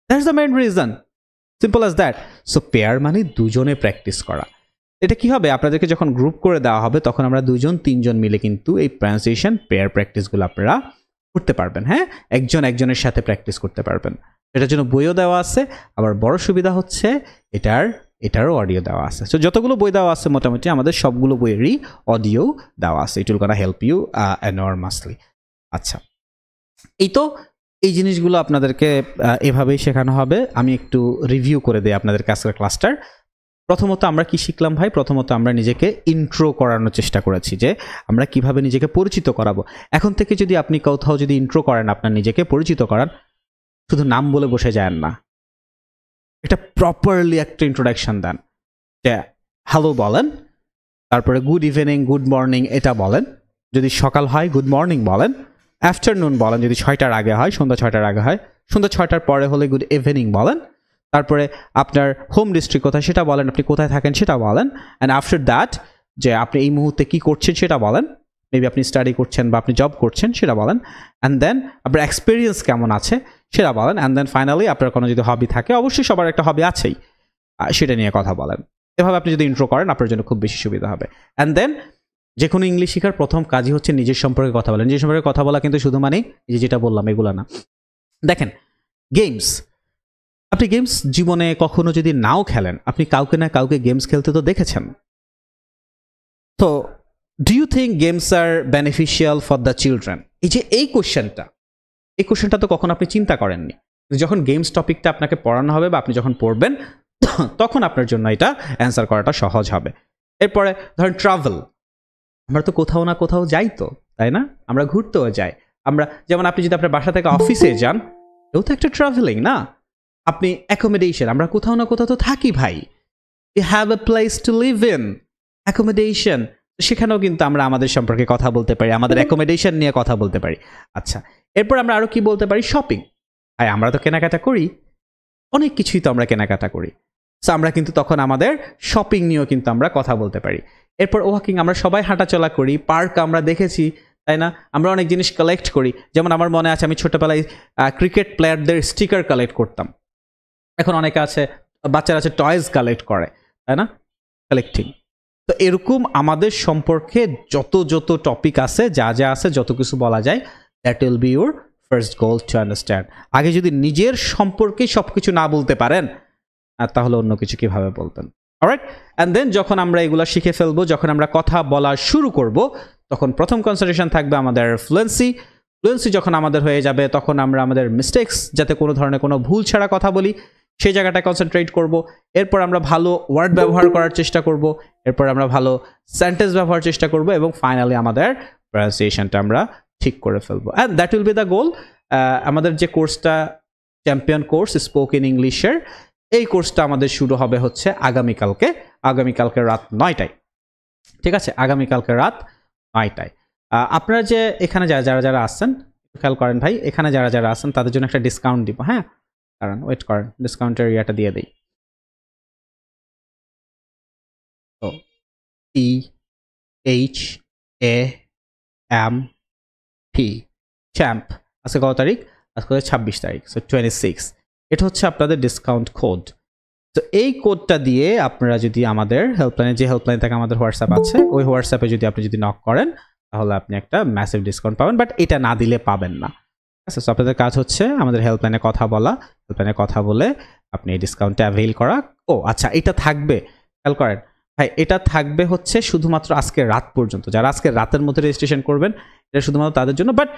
That's the main reason, simple as that. So pair মানে দুজনে প্র্যাকটিস করা। এটা কি হবে? আপনাদেরকে যখন গ্রুপ করে দেওয়া হবে তখন আমরা 2-3 মিলে কিন্তু এই প্রনাউন্সিয়েশন পেয়ার প্র্যাকটিসগুলো আপনারা করতে পারবেন। হ্যাঁ, একজনের সাথে প্র্যাকটিস করতে পারবেন। এটার জন্য বইও দেওয়া আছে, আবার বড় সুবিধা হচ্ছে এটারও অডিও দেওয়া আছে। সো যতগুলো বই দেওয়া আছে মোটামুটি আমাদের সবগুলো বইয়েরই অডিও দেওয়া আছে। It will gonna help you enormously. আচ্ছা, এই জিনিসগুলো আপনাদেরকে এভাবেই শেখানো হবে। আমি একটু রিভিউ করে দিই আপনাদেরকে আজকের ক্লাসটার। প্রথমত আমরা কি শিখলাম ভাই? প্রথমত আমরা নিজেকে ইন্ট্রো করানোর চেষ্টা করেছি, যে আমরা কিভাবে নিজেকে পরিচিত করাবো। এখন থেকে যদি আপনি কোথাও যদি ইন্ট্রো করেন, আপনার নিজেকে পরিচিত করান, শুধু নাম বলে বসে যান না, এটা প্রপারলি একটা ইন্ট্রোডাকশন দেন। যে হ্যালো বলেন, তারপরে গুড ইভিনিং, গুড মর্নিং এটা বলেন, যদি সকাল হয় গুড মর্নিং বলেন, আফটারনুন বলেন যদি 6টার আগে হয়, সন্ধ্যা 6টার আগে হয়, সন্ধ্যা 6টার পরে হলে গুড ইভিনিং বলেন, তারপরে আপনার হোম ডিস্ট্রিক্ট কোথায় সেটা বলেন, আপনি কোথায় থাকেন সেটা বলেন, অ্যান্ড আফটার দ্যাট যে আপনি এই মুহূর্তে কি করছেন সেটা বলেন, মেবি আপনি স্টাডি করছেন বা আপনি জব করছেন সেটা বলেন, অ্যান্ড দেন আপনার এক্সপিরিয়েন্স কেমন আছে সেটা বলেন, অ্যান্ড দেন ফাইনালি আপনার কোনো যদি হবি থাকে, অবশ্যই সবার একটা হবি আছেই, সেটা নিয়ে কথা বলেন। এভাবে আপনি যদি ইন্ট্রো করেন আপনার জন্য খুব বেশি সুবিধা হবে। অ্যান্ড দেন যে কোনো ইংলিশ শেখার প্রথম কাজই হচ্ছে নিজের সম্পর্কে কথা বলা। নিজের সম্পর্কে কথা বলা কিন্তু শুধু মানে এই যেটা বললাম এগুলো না। দেখেন, গেমস, আপনি গেমস জীবনে কখনো যদি নাও খেলেন, আপনি কাউকে না কাউকে গেমস খেলতে তো দেখেছেন। তো do you think games are beneficial for the children? এই কোশ্চেনটা তো কখনো আপনি চিন্তা করেননি। যখন গেমস টপিকটা আপনাকে পড়ানো হবে বা আপনি যখন পড়বেন তখন আপনার জন্য এটা অ্যান্সার করাটা সহজ হবে। এরপরে ধরেন ট্রাভেল, আমরা তো কোথাও না কোথাও যাই, তো তাই না? আমরা ঘুরতেও যাই। আমরা যেমন আপনি যদি আপনার বাসা থেকে অফিসে যান, এও তো একটা ট্রাভেলিং না? আপনি অ্যাকোমোডেশন, আমরা কোথাও না কোথাও তো থাকি ভাই। You have a place to live in, accommodation, সেখানেও কিন্তু আমরা আমাদের সম্পর্কে কথা বলতে পারি, আমাদের অ্যাকোমোডেশন নিয়ে কথা বলতে পারি। আচ্ছা, এরপর আমরা আরো কি বলতে পারি? শপিং। ভাই আমরা তো কেনাকাটা করি, অনেক কিছুই তো আমরা কেনাকাটা করি। সো আমরা কিন্তু তখন আমাদের শপিং নিয়েও কিন্তু আমরা কথা বলতে পারি। এরপর ওয়াকিং, আমরা সবাই হাঁটাচলা করি, পার্ক আমরা দেখেছি, তাই না? আমরা অনেক জিনিস কালেক্ট করি। যেমন আমার মনে আছে আমি ছোটবেলায় ক্রিকেট প্লেয়ারদের স্টিকার কালেক্ট করতাম। এখন অনেকে আছে, বাচ্চারা আছে টয়েস কালেক্ট করে, তাই না? কালেক্টিং। তো এরকম আমাদের সম্পর্কে যত টপিক আছে, যা আছে, যত কিছু বলা যায়, that will be your first goal to understand. আগে যদি নিজের সম্পর্কে সবকিছু না বলতে পারেন, তাহলে অন্য কিছু কিভাবে বলবেন? অলরাইট, অ্যান্ড দেন যখন আমরা এগুলো শিখে ফেলবো, যখন আমরা কথা বলা শুরু করব, তখন প্রথম কনসেন্ট্রেশন থাকবে আমাদের ফ্লুয়েন্সি যখন আমাদের হয়ে যাবে, তখন আমরা আমাদের মিস্টেক্স, যাতে কোনো ধরনের কোনো ভুল ছাড়া কথা বলি, সেই জায়গাটা কনসেন্ট্রেট করব। এরপর আমরা ভালো ওয়ার্ড ব্যবহার করার চেষ্টা করব, এরপর আমরা ভালো সেন্টেন্স ব্যবহার চেষ্টা করব, এবং ফাইনালি আমাদের প্রনাউন্সিয়েশনটা আমরা ঠিক করে ফেলবো। And that will be the গোল। আমাদের যে কোর্সটা চ্যাম্পিয়ন কোর্স স্পোকেন ইংলিশের, এই কোর্সটা আমাদের শুরু হবে হচ্ছে আগামীকালকে রাত 9টায়। ঠিক আছে, আগামীকালকে রাত 9টায়। আপনারা যে এখানে যারা আসছেন, খেয়াল করেন ভাই, এখানে যারা আসছেন তাদের জন্য একটা ডিসকাউন্ট দিব। হ্যাঁ, কারণ ওয়েট করেন, ডিসকাউন্টের ইয়াটা দিয়ে দেই। তো CHAMP, চ্যাম্প। আজকে কত তারিখ? আজকে 26 তারিখ, সো 26। এটা হচ্ছে আপনাদের ডিসকাউন্ট কোড। তো এই কোডটা দিয়ে আপনারা যদি আমাদের হেল্পলাইনে, যে হেল্পলাইন থেকে আমাদের হোয়াটসঅ্যাপ আছে, ওই হোয়াটসঅ্যাপে যদি আপনি নক করেন, তাহলে আপনি একটা ম্যাসিভ ডিসকাউন্ট পাবেন। বাট এটা না দিলে পাবেন না। আচ্ছা, সো আপনাদের কাজ হচ্ছে আমাদের হেল্পলাইনে কথা বলা, হেল্পলাইনে কথা বলে আপনি এই ডিসকাউন্টটা অ্যাভেইল করা। ও আচ্ছা, এটা থাকবে, খেয়াল করেন ভাই, এটা থাকবে হচ্ছে শুধুমাত্র আজকে রাত পর্যন্ত। যারা আজকে রাতের মধ্যে রেজিস্ট্রেশন করবেন এটা শুধুমাত্র তাদের জন্য। বাট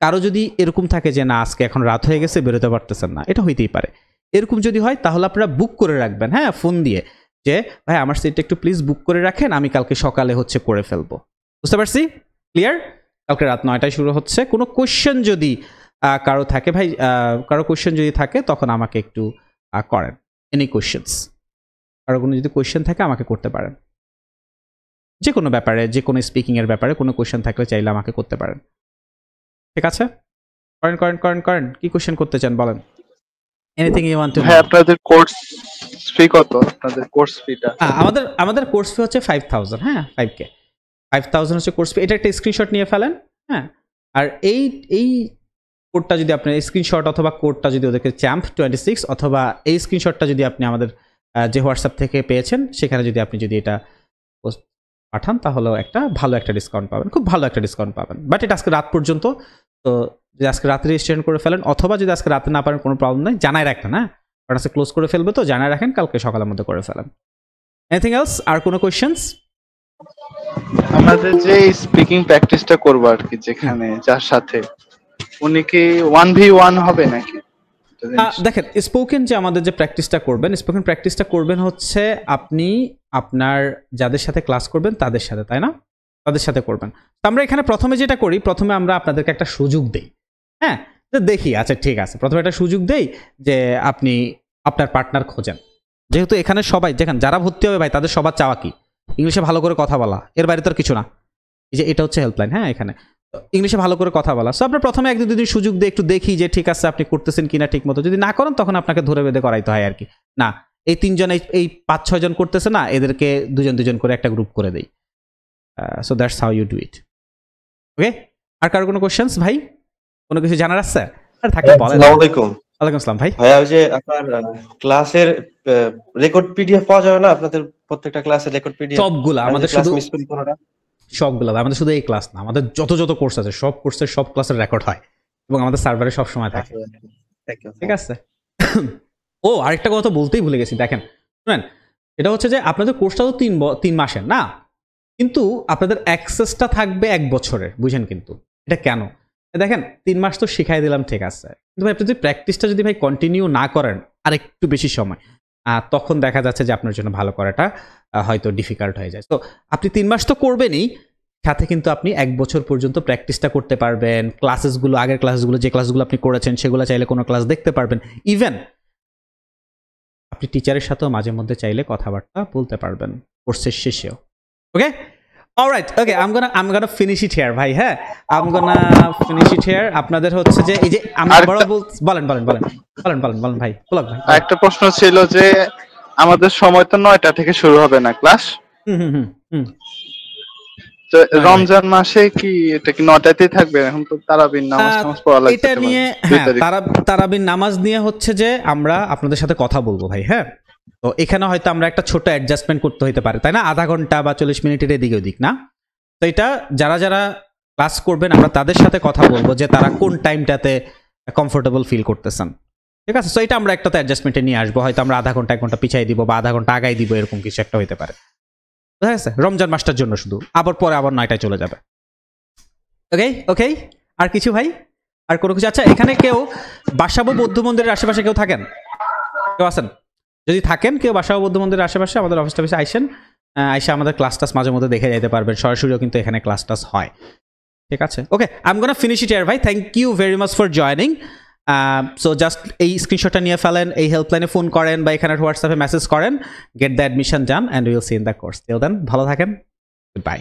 কারো যদি এরকম থাকে যে না আজকে এখন রাত হয়ে গেছে, বেরোতে পারতেছেন না, এটা হইতেই পারে। এরকম যদি হয় তাহলে আপনারা বুক করে রাখবেন, হ্যাঁ, ফোন দিয়ে, যে ভাই আমার সিটটা একটু প্লিজ বুক করে রাখেন, আমি কালকে সকালে হচ্ছে করে ফেলবো। বুঝতে পারছি? ক্লিয়ার? কালকে রাত 9টায় শুরু হচ্ছে। কোনো কোয়েশ্চেন যদি কারো থাকে ভাই, কারো কোয়েশ্চেন যদি থাকে তখন আমাকে একটু করেন। এনি কোয়েশ্চেন্স, কারো কোনো যদি কোয়েশ্চেন থাকে আমাকে করতে পারেন, যে কোনো ব্যাপারে, যে কোনো স্পিকিং এর ব্যাপারে কোনো কোয়েশ্চেন থাকলে চাইলে আমাকে করতে পারেন। ঠিক আছে, করেন করেন করেন করেন। কি কোয়েশ্চেন করতে চান বলেন? Anything you want to. হ্যাঁ, আপনাদের কোর্স ফি কত? আপনাদের কোর্স ফিটা? আমাদের কোর্স ফি হচ্ছে 5000। হ্যাঁ, 5K 5000 হচ্ছে কোর্স ফি। এটা একটা স্ক্রিনশট নিয়ে ফেলেন। হ্যাঁ, আর এই কোডটা যদি আপনার স্ক্রিনশট অথবা কোডটা যদি ওদেরকে চ্যাম্প 26 অথবা এই স্ক্রিনশটটা যদি আপনি আমাদের যে হোয়াটসঅ্যাপ থেকে পেয়েছেন সেখানে যদি আপনি যদি এটা পাঠান তাহলেও একটা ভালো একটা ডিসকাউন্ট পাবেন, খুব ভালো একটা ডিসকাউন্ট পাবেন। বাট এটা আজকে রাত পর্যন্ত, তো যদি আজকে রাতে রেজিস্ট্রেশন করে ফেলেন অথবা যদি আজকে রাতে না পারেন কোনো প্রবলেম নেই, জানাই রাখেন। হ্যাঁ, কারণ আজকে ক্লোজ করে ফেলবে, তো জানাই রাখেন, কালকে সকালের মধ্যে করে ফেলেন। Anything else? আর কোনো কোয়েশ্চেন্স? আমাদের যে স্পিকিং প্র্যাকটিসটা করবো আর কি, যেখানে যার সাথে, উনি কি 1v1 হবে নাকি? দেখেন, স্পোকেন যে আমাদের যে প্র্যাকটিসটা করবেন, স্পোকেন প্র্যাকটিসটা করবেন হচ্ছে আপনি আপনার যাদের সাথে ক্লাস করবেন তাদের সাথে, তাই না? তাদের সাথে করবেন। তো আমরা এখানে প্রথমে যেটা করি, প্রথমে আমরা আপনাদেরকে একটা সুযোগ দেই। হ্যাঁ, যে দেখি, আচ্ছা ঠিক আছে, প্রথমে একটা সুযোগ দেই যে আপনি আপনার পার্টনার খোঁজেন। যেহেতু এখানে সবাই, যেখানে যারা ভর্তি হবে ভাই, তাদের সবার চাওয়া কি? ইংলিশে ভালো করে কথা বলা, এর বাইরে তো আর কিছু না। এই যে এটা হচ্ছে হেল্পলাইন, হ্যাঁ, এখানে ইংলিশে ভালো করে কথা বলা। সো আপনার প্রথমে 1-2 দিন সুযোগ দিয়ে একটু দেখি যে ঠিক আছে আপনি করতেছেন কিনা ঠিক মতো। যদি না করেন তখন আপনাকে ধরে বেঁধে করাইতে হয় আর কি। না, এই 3জন, এই 5-6 জন করতেছে না, এদেরকে 2জন করে একটা গ্রুপ করে দেই। So that's how you do it. Okay, আর কারো কোনো কোশ্চেন্স ভাই? কোনো কিছু জানার আছে? আর থাকলে বলেন। আসসালামু আলাইকুম। ওয়ালাইকুম আসসালাম ভাই। ভাইয়া, ওই যে আপনার ক্লাসের রেকর্ড পিডিএফ পাওয়া যাবে না? আপনাদের প্রত্যেকটা ক্লাসের রেকর্ড পিডিএফ সবগুলা আমি আমাদের ক্লাস শুধু মিস করি কোনোটা? সবগুলা ভাই, আমাদের শুধু এই ক্লাস না, আমাদের যত কোর্স আছে সব কোর্সের সব ক্লাসের রেকর্ড হয় এবং আমাদের সার্ভারে সব সময় থাকে। ঠিক আছে। ও আরেকটা কথা বলতেই ভুলে গেছি, দেখেন শুনেন, এটা হচ্ছে যে আপনাদের কোর্সটা তো 3 মাসের না, কিন্তু আপনাদের অ্যাক্সেসটা থাকবে 1 বছরের। বুঝেন? কিন্তু এটা কেন? দেখেন 3 মাস তো শিখাই দিলাম, ঠিক আছে, কিন্তু ভাই আপনি যদি প্র্যাকটিসটা যদি ভাই কন্টিনিউ না করেন আর একটু বেশি সময়, তখন দেখা যাচ্ছে যে আপনার জন্য ভালো করাটা হয়তো ডিফিকাল্ট হয়ে যায়। তো আপনি 3 মাস তো করবেনই, সাথে কিন্তু আপনি 1 বছর পর্যন্ত প্র্যাকটিসটা করতে পারবেন। ক্লাসেসগুলো, আগের ক্লাসগুলো, যে ক্লাসগুলো আপনি করেছেন সেগুলো চাইলে কোনো ক্লাস দেখতে পারবেন। ইভেন আপনি টিচারের সাথেও মাঝে মধ্যে চাইলে কথাবার্তা বলতে পারবেন কোর্সের শেষেও। Okay, alright, okay, I'm gonna finish it here ভাই। হ্যাঁ, I'm gonna finish it here। আপনাদের হচ্ছে যে এই যে আমি বড় বলেন ভাই, বলক ভাই। একটা প্রশ্ন ছিল যে আমাদের সময় তো 9টা থেকে শুরু হবে না ক্লাস? তো রমজান মাসে কি এটা কি 9টাতেই থাকবে? এখন তো তারাবির নামাজ পড়া লাগবে। এটা নিয়ে, হ্যাঁ, তারাবির নামাজ নিয়ে হচ্ছে যে আমরা আপনাদের সাথে কথা বলবো ভাই। হ্যাঁ, তো এখানে হয়তো আমরা একটা ছোট অ্যাডজাস্টমেন্ট করতে হতে পারে, তাই না? আধা ঘন্টা বা 40 মিনিটের এদিকে ওদিক না। তো এটা যারা ক্লাস করবেন আমরা তাদের সাথে কথা বলবো যে তারা কোন টাইমটাতে কমফোর্টেবল ফিল করতেছেন। ঠিক আছে, তো এটা আমরা একটা অ্যাডজাস্টমেন্টে নিয়ে আসবো। হয়তো আমরা আধা ঘন্টা 1 ঘন্টা পিছাই দিব বা আধা ঘন্টা আগাই দিব, এরকম কিছু একটা হইতে পারে। ঠিক আছে, রমজান মাসটার জন্য শুধু, আবার পরে আবার 9টায় চলে যাবে। ওকে, আর কিছু ভাই? আর কোনো কিছু? আচ্ছা, এখানে কেউ বাসাবো বৌদ্ধ মন্দিরের আশেপাশে কেউ থাকেন? কেউ আছেন? যদি থাকেন কেউ বাসাবো বৌদ্ধ মন্দিরের আশেপাশে, আমাদের অফিস টফিসে আইসেন, আইসা আমাদের ক্লাস টাস মাঝে মধ্যে দেখে যেতে পারবেন। সরাসরিও কিন্তু এখানে ক্লাস টাস হয়। ঠিক আছে, okay, I am gonna finish it here ভাই। Thank you very much for joining. So just এই স্ক্রিনশটটা নিয়ে ফেলেন, এই হেল্পলাইনে ফোন করেন বা এখানে হোয়াটসঅ্যাপে মেসেজ করেন, get the admission done and will see in the course. Till then ভালো থাকেন, গুড বাই।